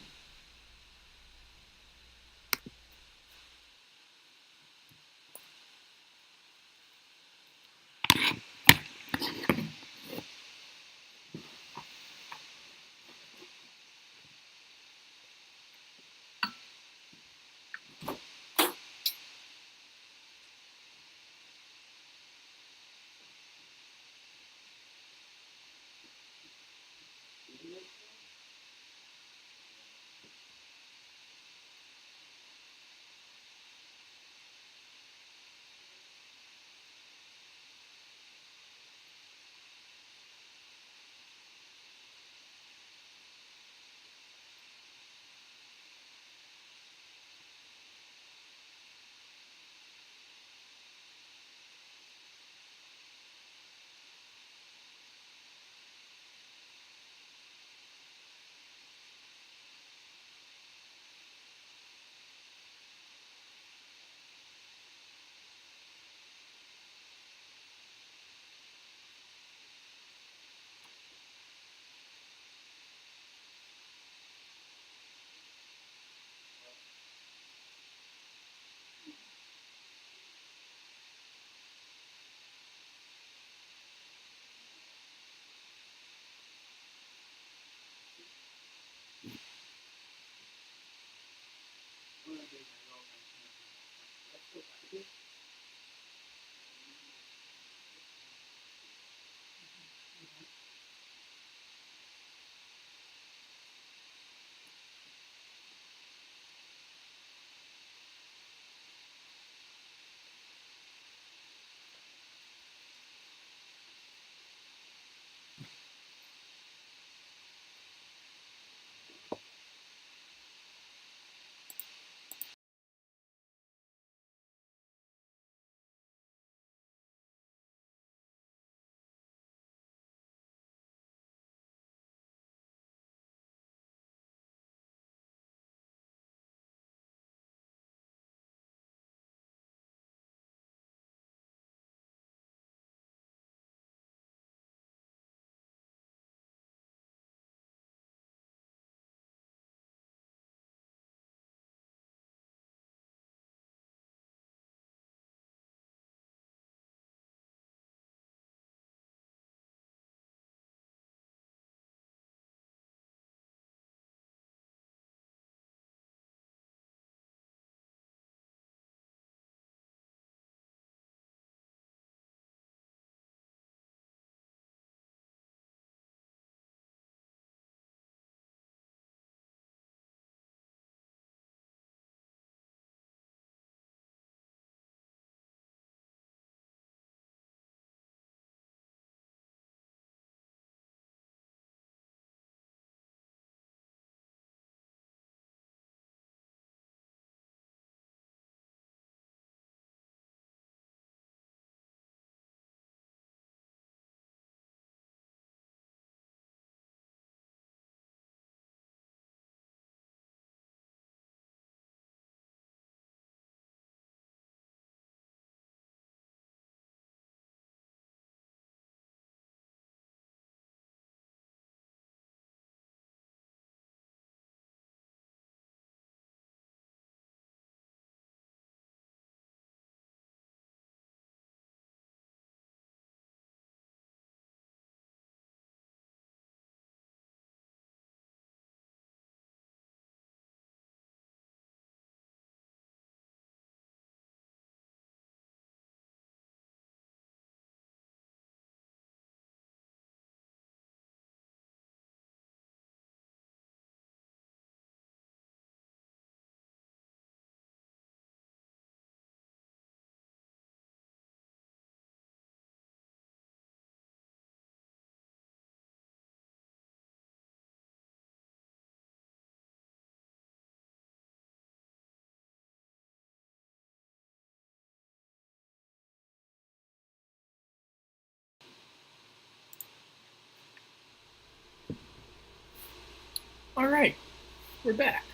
S1: Alright, we're back.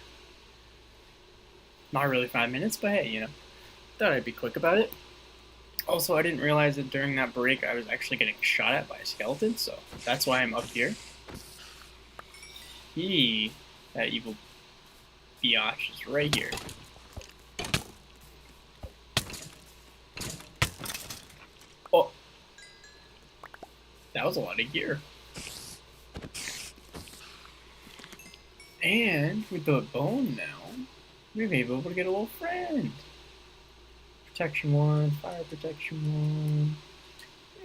S1: Not really 5 minutes, but hey, thought I'd be quick about it. Also, I didn't realize that during that break I was actually getting shot at by a skeleton, so that's why I'm up here. That evil biatch is right here. Oh, that was a lot of gear. And with the bone now, we may be able to get a little friend. Protection 1, fire protection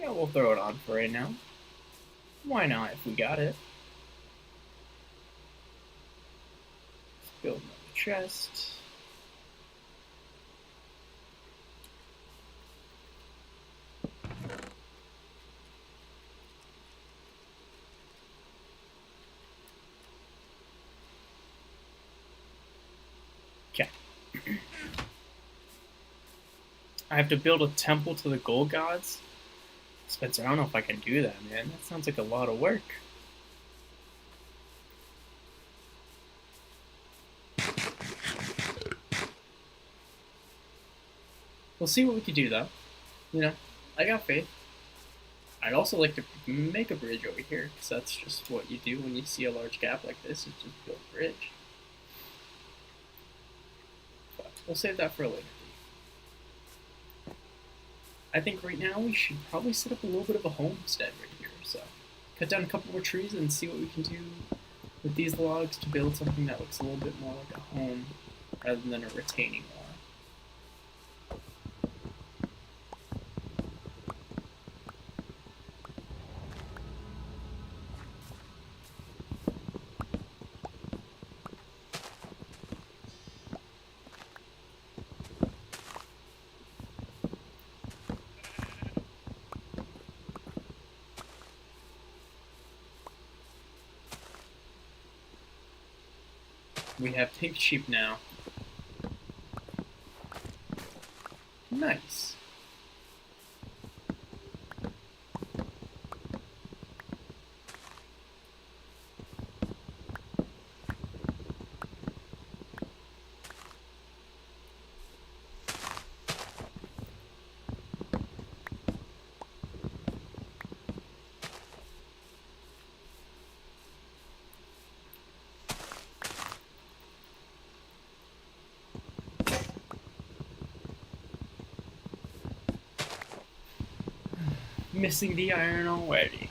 S1: 1. Yeah, we'll throw it on for right now. Why not if we got it? Let's build another chest. Okay. I have to build a temple to the gold gods? Spencer, I don't know if I can do that, man. That sounds like a lot of work. We'll see what we can do, though. I got faith. I'd also like to make a bridge over here, because that's just what you do when you see a large gap like this, is just build a bridge. But we'll save that for a later. I think right now we should probably set up a little bit of a homestead right here. So cut down a couple more trees and see what we can do with these logs to build something that looks a little bit more like a home rather than a retaining wall. We have pink sheep now. Nice. Missing the iron already.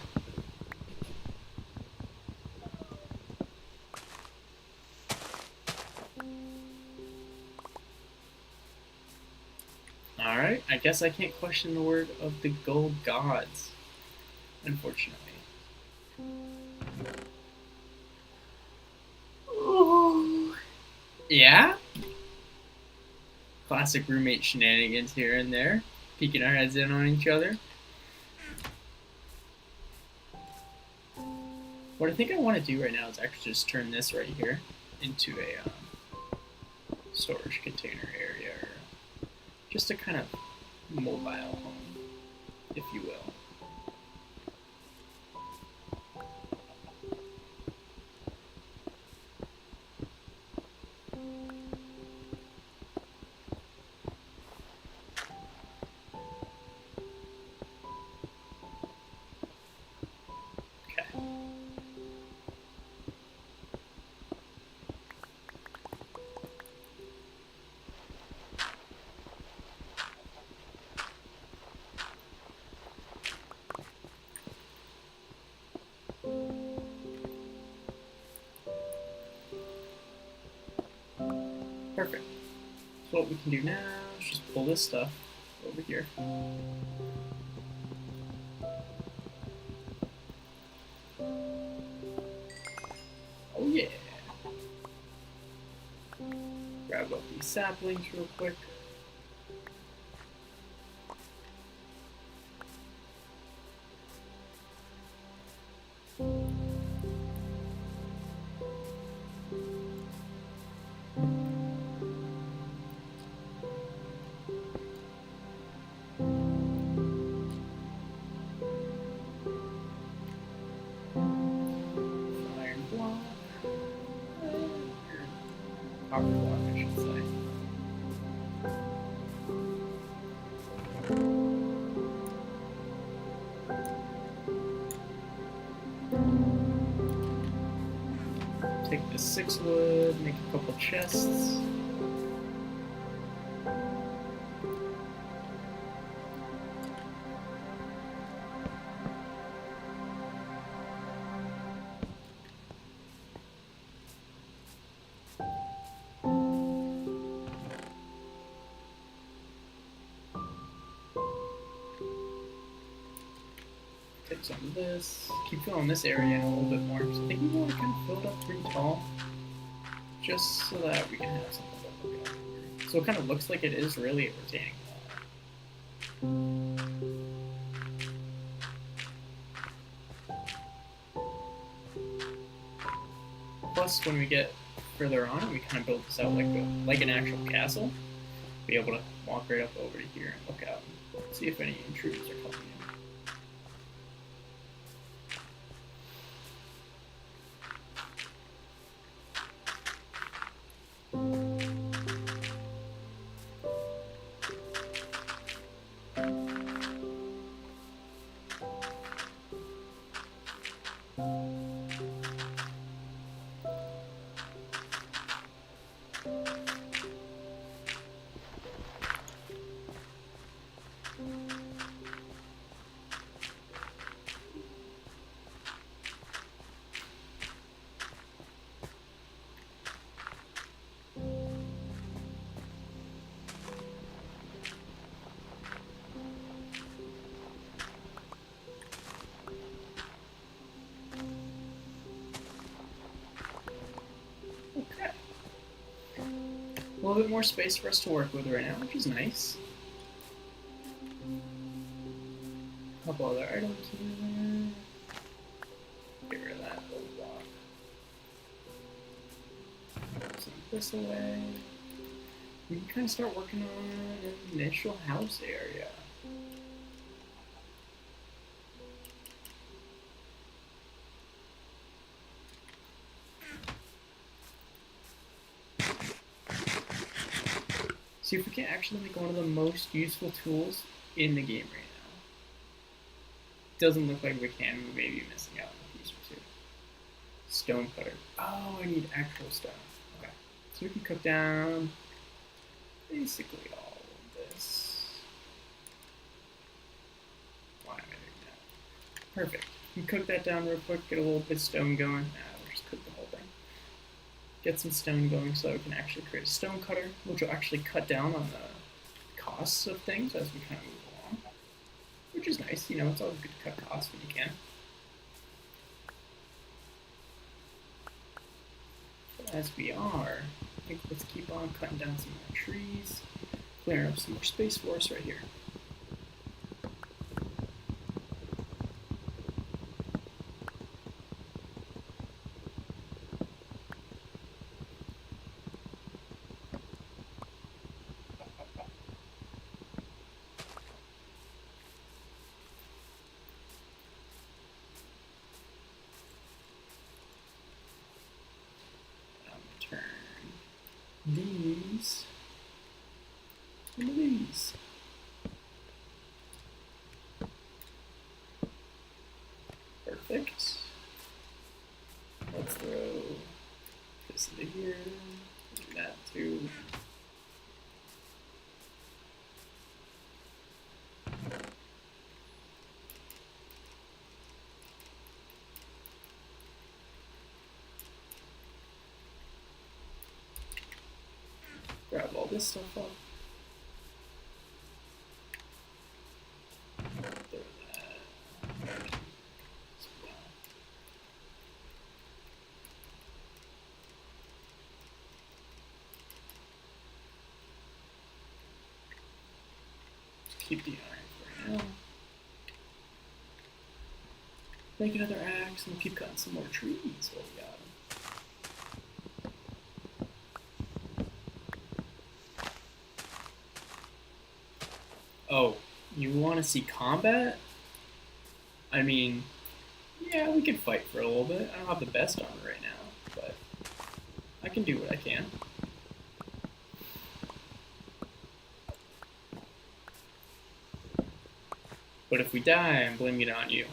S1: Alright, I guess I can't question the word of the gold gods, unfortunately. Ooh. Yeah? Classic roommate shenanigans here and there, peeking our heads in on each other. What I think I want to do right now is actually just turn this right here into a storage container area, or just a kind of mobile home, if you will. Perfect. So what we can do now is just pull this stuff over here. Oh yeah. Grab up these saplings real quick. Iron block. copper block, I should say. Take the 6 wood, make a couple chests. Take some of this. Keep filling this area in a little bit more. So I think we want to kind of fill it up pretty tall, just so that we can have something to look at. So it kind of looks like it is really a retaining wall. Plus, when we get further on, we kind of build this out like an actual castle. Be able to walk right up over to here and look out and see if any intruders are coming in. A little bit more space for us to work with right now, which is nice. A couple other items here. Get rid of that old block. Some of this away. We can kind of start working on an initial house area. See if we can actually make one of the most useful tools in the game right now. Doesn't look like we can. We may be missing out on a piece or two. Stone cutter. Oh, I need actual stone. Okay. So we can cook down basically all of this. Why am I doing that? Perfect. We can cook that down real quick, get a little bit of stone going. We'll just cook the whole thing. Get some stone going so we can actually create a stone cutter, which will actually cut down on the costs of things as we kind of move along. Which is nice, you know, it's always good to cut costs when you can. But as we are, I think let's keep on cutting down some more trees, clearing up some more space for us right here. These into these. Perfect. Let's throw this into here, and that too. Grab all this stuff up. Throw that. Keep the iron for now. Make another axe and keep cutting some more trees while we got them. Oh, you want to see combat? I mean, yeah, we can fight for a little bit. I don't have the best armor right now, but I can do what I can. But if we die, I'm blaming it on you.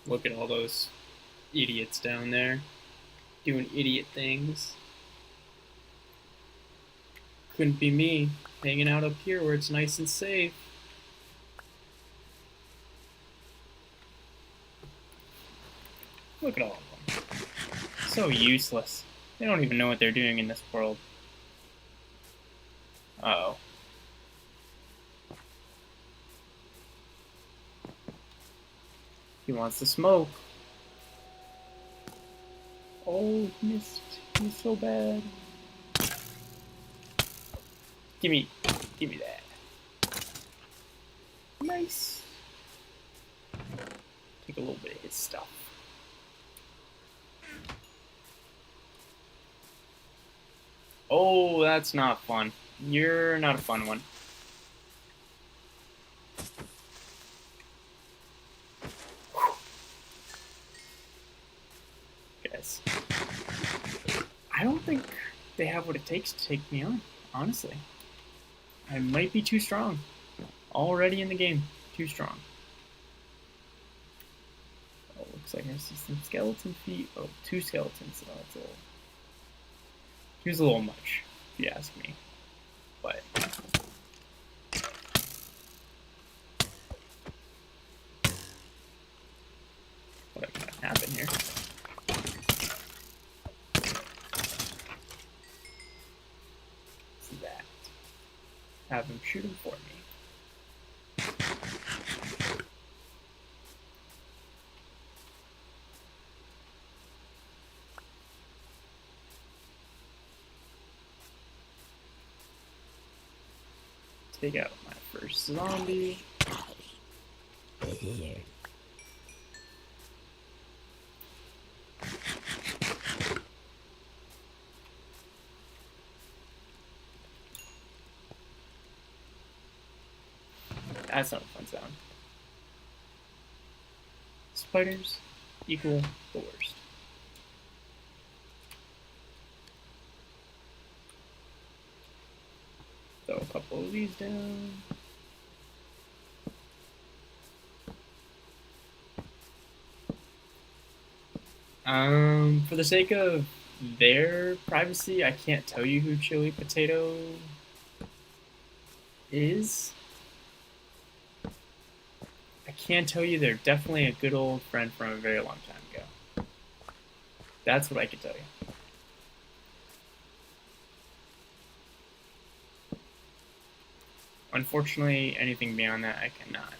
S1: Look at all those idiots down there doing idiot things. Couldn't be me, hanging out up here where it's nice and safe. Look at all of them. So useless. They don't even know what they're doing in this world. Uh-oh. He wants to smoke. Oh, he missed. He's so bad. Give me that. Nice. Take a little bit of his stuff. Oh, that's not fun. You're not a fun one. Guys. I don't think they have what it takes to take me on, honestly. I might be too strong. Already in the game. Too strong. Oh, looks like I see some skeleton feet. Oh, 2 skeletons. Oh, that's a little... Here's a little much, if you ask me. But... what's gonna happen here? What's that? Have him shoot him for me. Take out my first zombie. That's not a fun sound. Spiders equal the worst. Throw a couple of these down. For the sake of their privacy, I can't tell you who Chili Potato is. I can tell you they're definitely a good old friend from a very long time ago. That's what I can tell you. Unfortunately, anything beyond that, I cannot.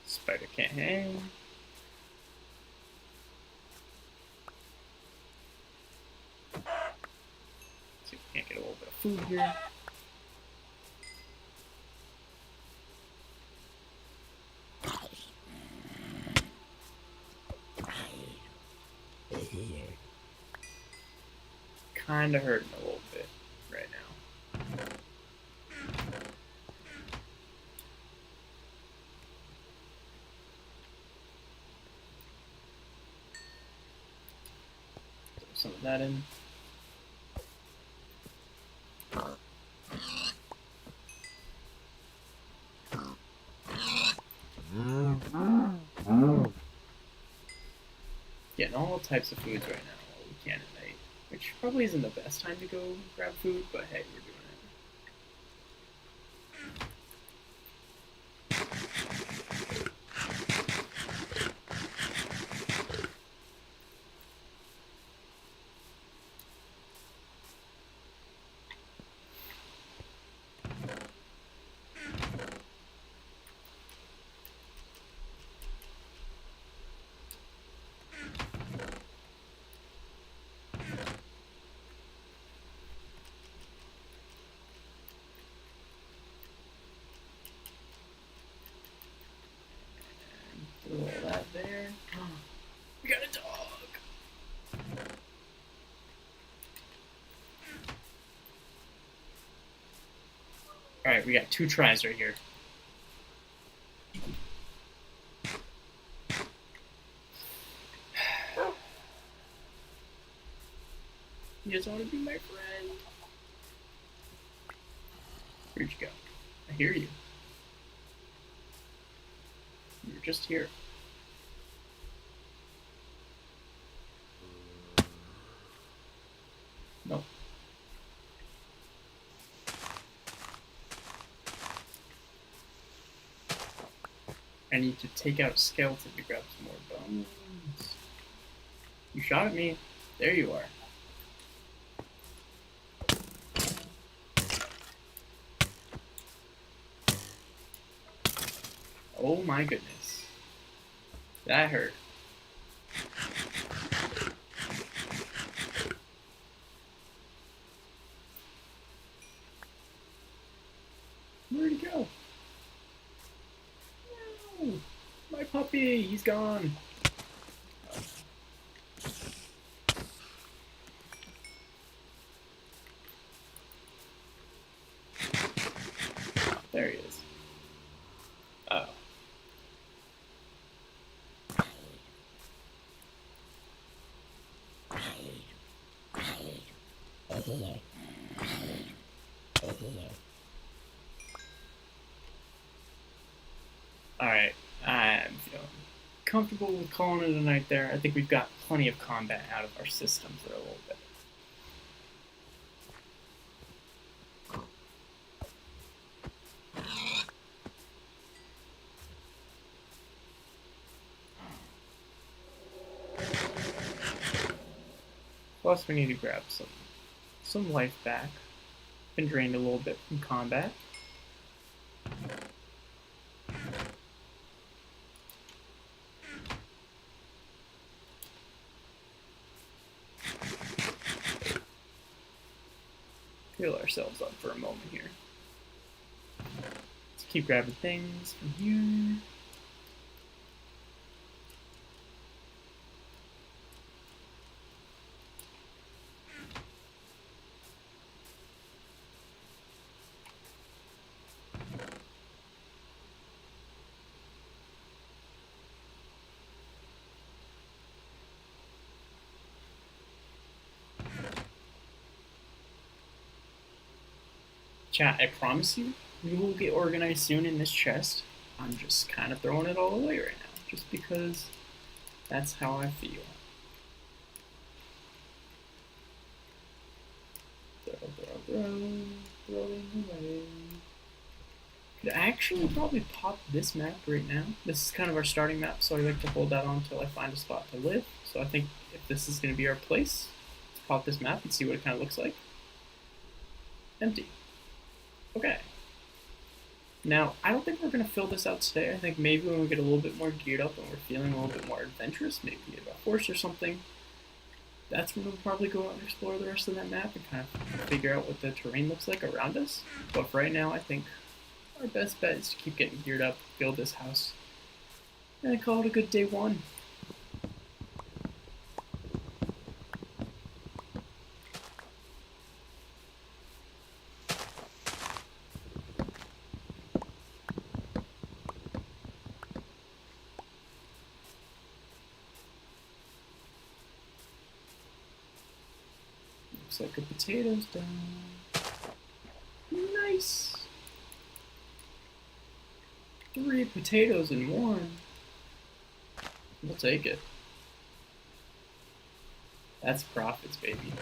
S1: Spider can't hang. See if we can't get a little bit of food here. Kinda hurting a little bit right now. Throw some of that in. Getting all types of foods right now while we can at night, which probably isn't the best time to go grab food, but hey, we're doing it. Alright, we got 2 tries right here. You just want to be my friend. Where'd you go? I hear you. You're just here. Nope. I need to take out a skeleton to grab some more bones. You shot at me. There you are. Oh my goodness. That hurt. Where'd he go? No! My puppy! He's gone. There he is. Oh. Alright, I'm feeling comfortable with calling it a night there. I think we've got plenty of combat out of our system for a little bit. Plus we need to grab some life back. Been drained a little bit from combat. Heal ourselves up for a moment here. Let's keep grabbing things from here. Chat, I promise you, we will get organized soon in this chest. I'm just kind of throwing it all away right now, just because that's how I feel. Throwing away. Could actually probably pop this map right now. This is kind of our starting map, so I like to hold that on until I find a spot to live. So I think if this is going to be our place, let's pop this map and see what it kind of looks like. Empty. Okay. Now, I don't think we're going to fill this out today. I think maybe when we get a little bit more geared up and we're feeling a little bit more adventurous, maybe a horse or something, that's when we'll probably go out and explore the rest of that map and kind of figure out what the terrain looks like around us. But for right now, I think our best bet is to keep getting geared up, build this house, and call it a good day one. Looks like a potato's done. Nice! 3 potatoes in 1. We'll take it. That's profits, baby.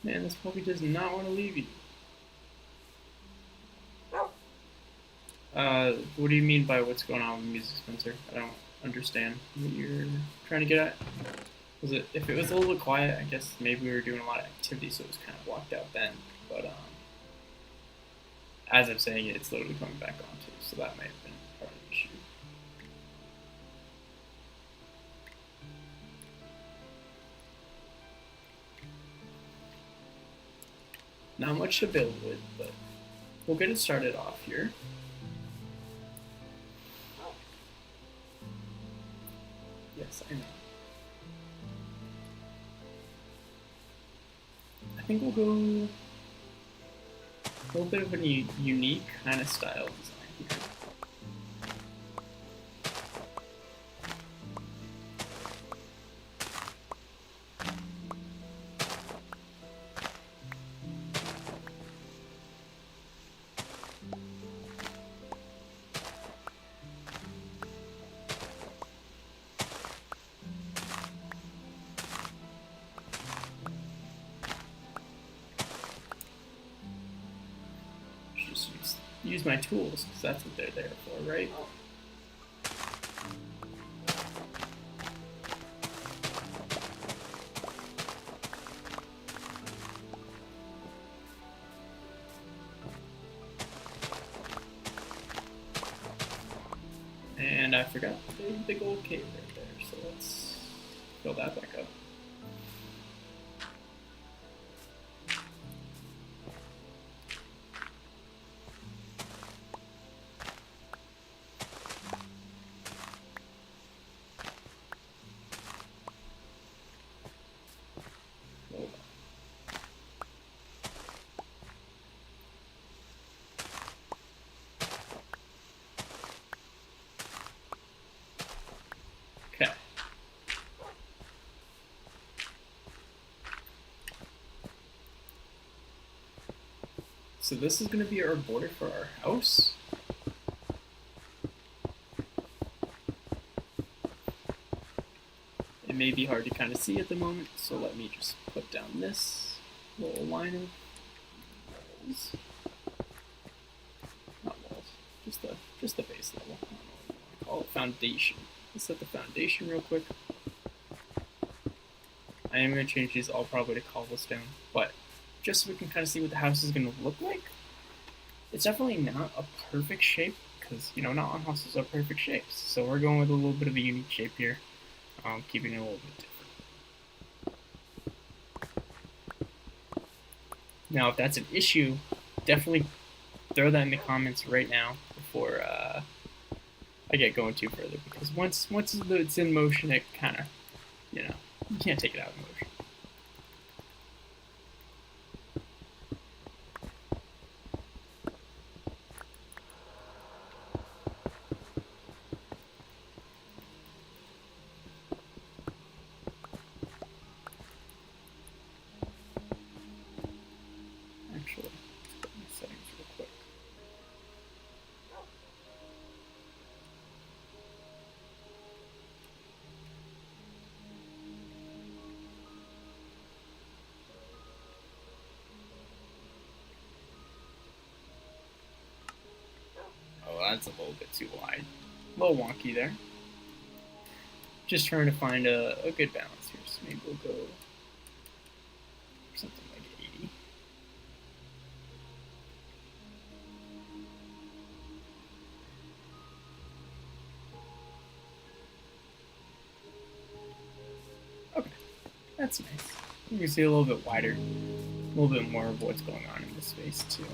S1: Man, this puppy does not want to leave you. What do you mean by what's going on with music, Spencer? I don't understand what you're trying to get at. Was it, if it was a little bit quiet, I guess maybe we were doing a lot of activity, so it was kind of blocked out then. But as I'm saying it, it's literally coming back on too, so that might have been part of the issue. Not much to build with, but we'll get it started off here. Yes, I know. I think we'll go a little bit of a unique kind of style design here. Use my tools, because that's what they're there for, right? And I forgot the big old cave right there, so let's fill that back up. Okay. So this is going to be our border for our house. It may be hard to kind of see at the moment, so let me just put down this little line of walls. Not walls, just the base level. I don't know what you want to call it. Foundation. Let's set the foundation real quick. I am going to change these all probably to cobblestone, but just so we can kind of see what the house is going to look like. It's definitely not a perfect shape, because, you know, not all houses are perfect shapes. So we're going with a little bit of a unique shape here, keeping it a little bit different. Now, if that's an issue, definitely throw that in the comments right now before I get going too further, because once it's in motion, it kind of, you know, you can't take it out of motion. Actually, let's put my settings real quick. Oh, that's a little bit too wide. A little wonky there. Just trying to find a good balance here, so maybe we'll go something like 80. Okay, that's nice. You can see a little bit wider, a little bit more of what's going on in this space too.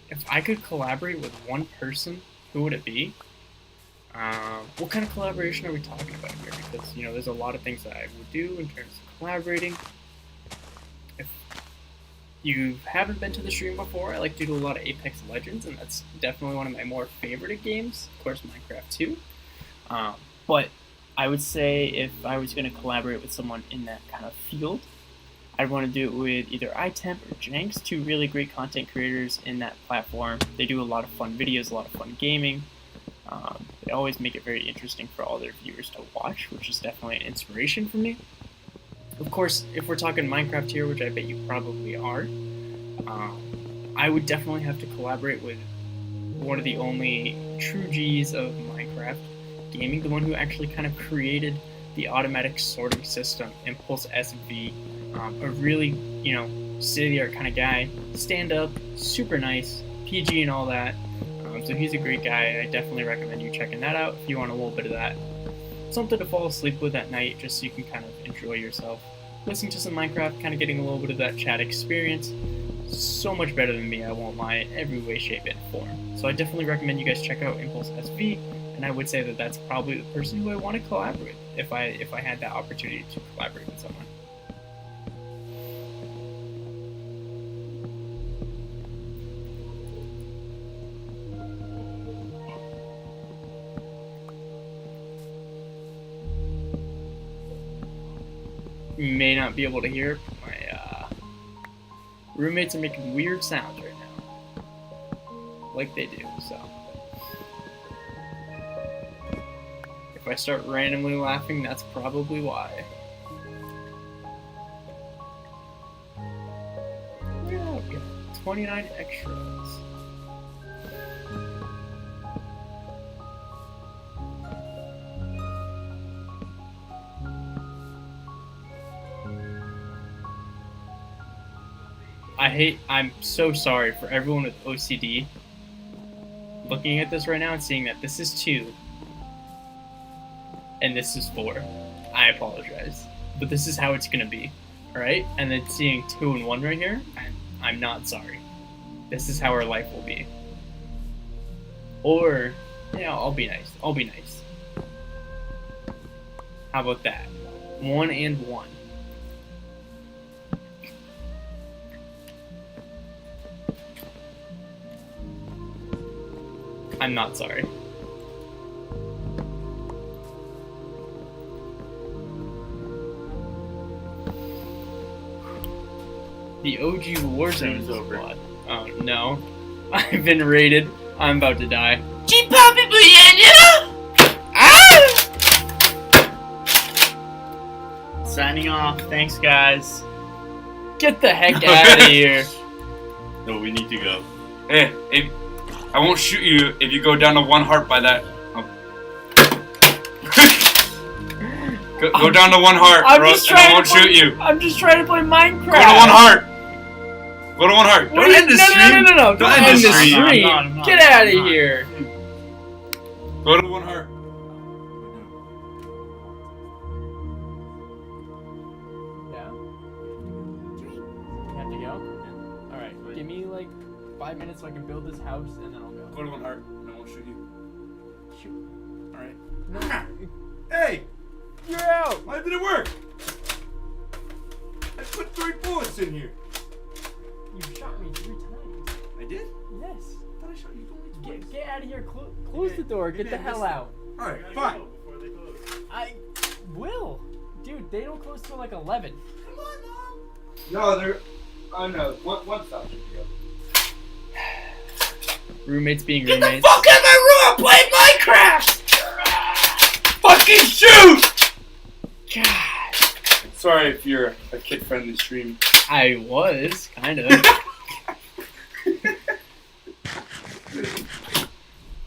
S1: If I could collaborate with one person, who would it be? What kind of collaboration are we talking about here? Because, you know, there's a lot of things that I would do in terms of collaborating. If you haven't been to the stream before, I like to do a lot of Apex Legends, and that's definitely one of my more favorite games. Of course, Minecraft too. But I would say if I was going to collaborate with someone in that kind of field, I'd want to do it with either iTemp or Jenks, two really great content creators in that platform. They do a lot of fun videos, a lot of fun gaming. They always make it very interesting for all their viewers to watch, which is definitely an inspiration for me. Of course, if we're talking Minecraft here, which I bet you probably are, I would definitely have to collaborate with one of the only true G's of Minecraft gaming, the one who actually kind of created the automatic sorting system, Impulse SV. A really, state-of-the-art kind of guy. Stand up, super nice, PG and all that. So he's a great guy. I definitely recommend you checking that out if you want a little bit of that. Something to fall asleep with at night, just so you can kind of enjoy yourself. Listening to some Minecraft, kind of getting a little bit of that chat experience. So much better than me, I won't lie, in every way, shape, and form. So I definitely recommend you guys check out Impulse SV, and I would say that that's probably the person who I want to collaborate with if I had that opportunity to collaborate with someone. You may not be able to hear it, but my roommates are making weird sounds right now. Like they do, so. If I start randomly laughing, that's probably why. Yeah, we got 29 extras. I'm so sorry for everyone with OCD looking at this right now and seeing that this is 2 and this is 4. I apologize, but this is how it's gonna be, alright? And then seeing 2 and 1 right here, I'm not sorry. This is how our life will be. Or, I'll be nice. How about that? 1 and 1. I'm not sorry. The OG Warzone squad. Oh no. I've been raided. I'm about to die. Signing off. Thanks, guys. Get the heck out of here.
S2: No, we need to go. Hey, I won't shoot you if you go down to 1 heart by that. Go down to 1 heart, bro, and I won't shoot you.
S1: I'm just trying to play Minecraft.
S2: Go to 1 heart. Go to 1 heart. Don't end the stream.
S1: No. Don't end the stream.
S2: I'm not.
S1: Get out of here.
S2: Go to 1 heart.
S1: Yeah. You have to go? Alright, give me like 5 minutes so I can build this house and then I'll go.
S2: Go to 1 heart and I won't shoot you.
S1: Shoot.
S2: Alright.
S1: No.
S2: Hey!
S1: You're out!
S2: Why did it work? I put 3 bullets in here.
S1: You shot me 3 times.
S2: I did?
S1: Yes.
S2: I thought I shot you only twice.
S1: Get out of here. Close the door. Get the hell out.
S2: Alright, fine.
S1: I will. Dude, they don't close till like 11.
S2: Come on, Mom. No, they're... Oh no, one stop should be up.
S1: Roommates being
S2: Get
S1: roommates.
S2: the fuck out of my room! I'm playing Minecraft! Fucking shoot!
S1: God.
S2: Sorry if you're a kid-friendly stream.
S1: I was, kind of.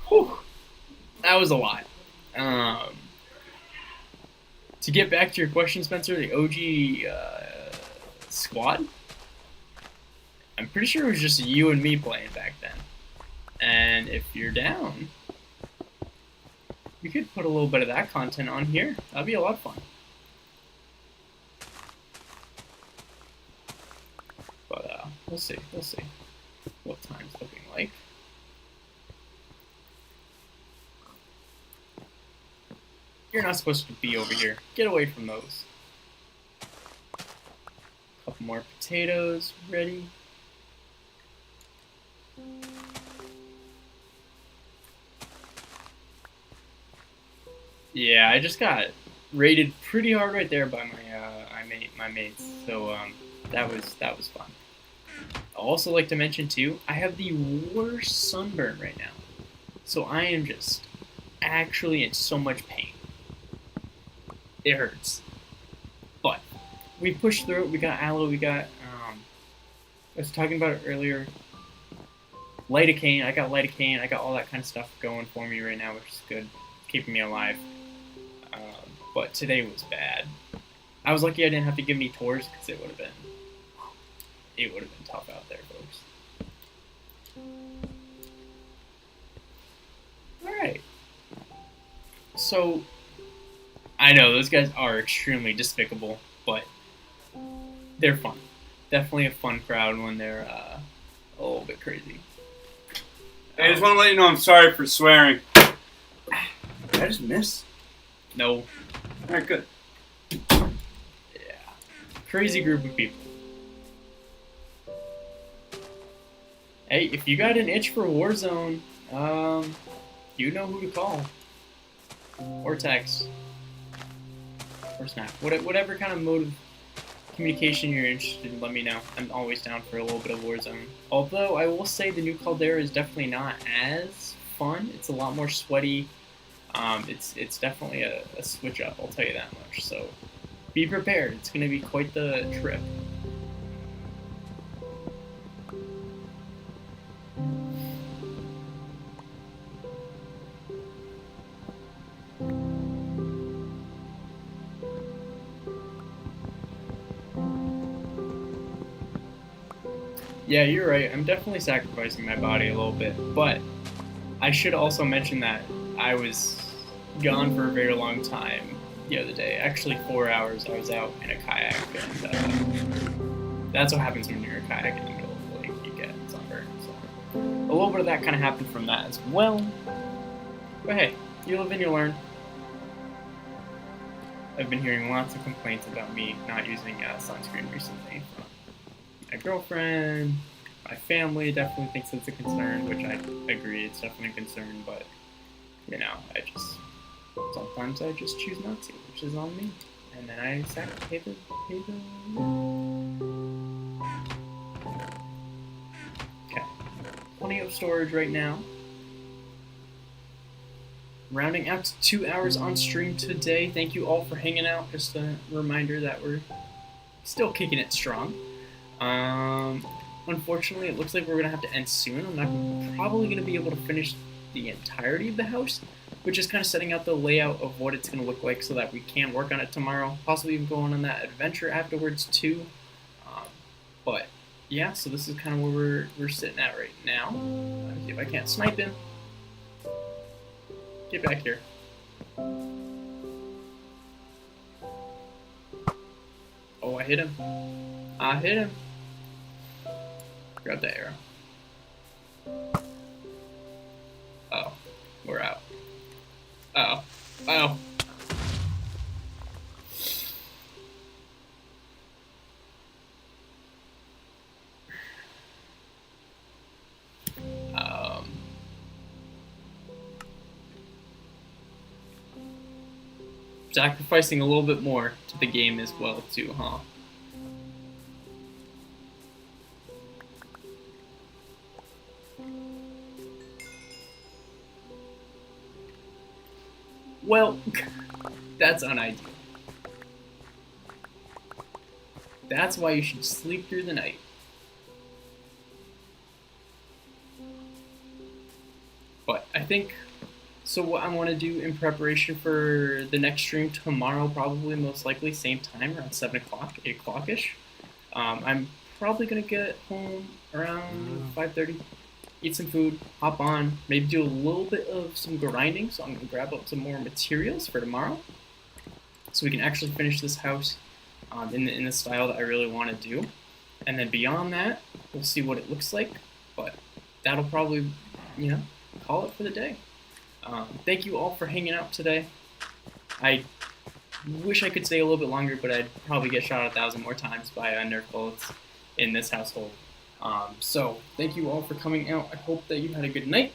S1: Whew. That was a lot. To get back to your question, Spencer, the OG squad, I'm pretty sure it was just you and me playing back then. And if you're down, we could put a little bit of that content on here. That'd be a lot of fun. But we'll see what time's looking like. You're not supposed to be over here. Get away from those. Couple more potatoes ready. Yeah, I just got raided pretty hard right there by my mates. So that was fun. I'd also like to mention too, I have the worst sunburn right now, so I am just actually in so much pain. It hurts, but we pushed through it. We got aloe. We got I was talking about it earlier. Lidocaine. I got lidocaine. I got all that kind of stuff going for me right now, which is good, keeping me alive. But today was bad. I was lucky I didn't have to give any tours because it would have been tough out there, folks. All right. So I know those guys are extremely despicable, but they're fun. Definitely a fun crowd when they're a little bit crazy.
S2: Hey, I just want to let you know I'm sorry for swearing. Did I just miss?
S1: No.
S2: Alright, good.
S1: Yeah. Crazy group of people. Hey, if you got an itch for Warzone, you know who to call. Or text. Or snap. Whatever kind of mode of communication you're interested in, let me know. I'm always down for a little bit of Warzone. Although, I will say the new Caldera is definitely not as fun. It's a lot more sweaty. It's definitely a switch up, I'll tell you that much. So, be prepared. It's going to be quite the trip. Yeah, you're right. I'm definitely sacrificing my body a little bit, but I should also mention that I was gone for a very long time the other day. Actually, 4 hours. I was out in a kayak, and that's what happens when you're a kayak in the middle of the lake. You get sunburned. So a little bit of that kind of happened from that as well. But hey, you live and you learn. I've been hearing lots of complaints about me not using sunscreen recently. My girlfriend, my family definitely thinks it's a concern, which I agree, it's definitely a concern, but, you know, sometimes I just choose not to, which is on me. And then I pay the Okay. Plenty of storage right now. Rounding out to 2 hours on stream today. Thank you all for hanging out. Just a reminder that we're still kicking it strong. Unfortunately, it looks like we're going to have to end soon. I'm not probably going to be able to finish the entirety of the house, but just kind of setting out the layout of what it's going to look like so that we can work on it tomorrow. Possibly even going on that adventure afterwards too. But yeah, so this is kind of where we're sitting at right now. See if I can't snipe him. Get back here. Oh, I hit him. I hit him. Grab the arrow. Oh, we're out. Oh, oh. Sacrificing a little bit more to the game as well, too, huh? Well, that's unideal. That's why you should sleep through the night. But I think, so what I want to do in preparation for the next stream tomorrow, probably most likely same time, around 7 o'clock, 8 o'clock-ish. I'm probably going to get home around 5:30. Eat some food, hop on, maybe do a little bit of some grinding, so I'm going to grab up some more materials for tomorrow so we can actually finish this house in the style that I really want to do. And then beyond that, we'll see what it looks like, but that'll probably, call it for the day. Thank you all for hanging out today. I wish I could stay a little bit longer, but I'd probably get shot 1,000 more times by Nerf bullets in this household. So, thank you all for coming out. I hope that you had a good night.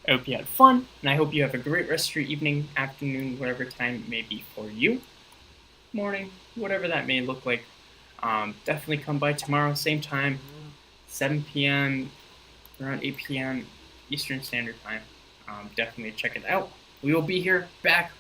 S1: I hope you had fun, and I hope you have a great rest of your evening, afternoon, whatever time it may be for you. Morning, whatever that may look like. Definitely come by tomorrow, same time, 7 p.m., around 8 p.m. Eastern Standard Time. Definitely check it out. We will be here back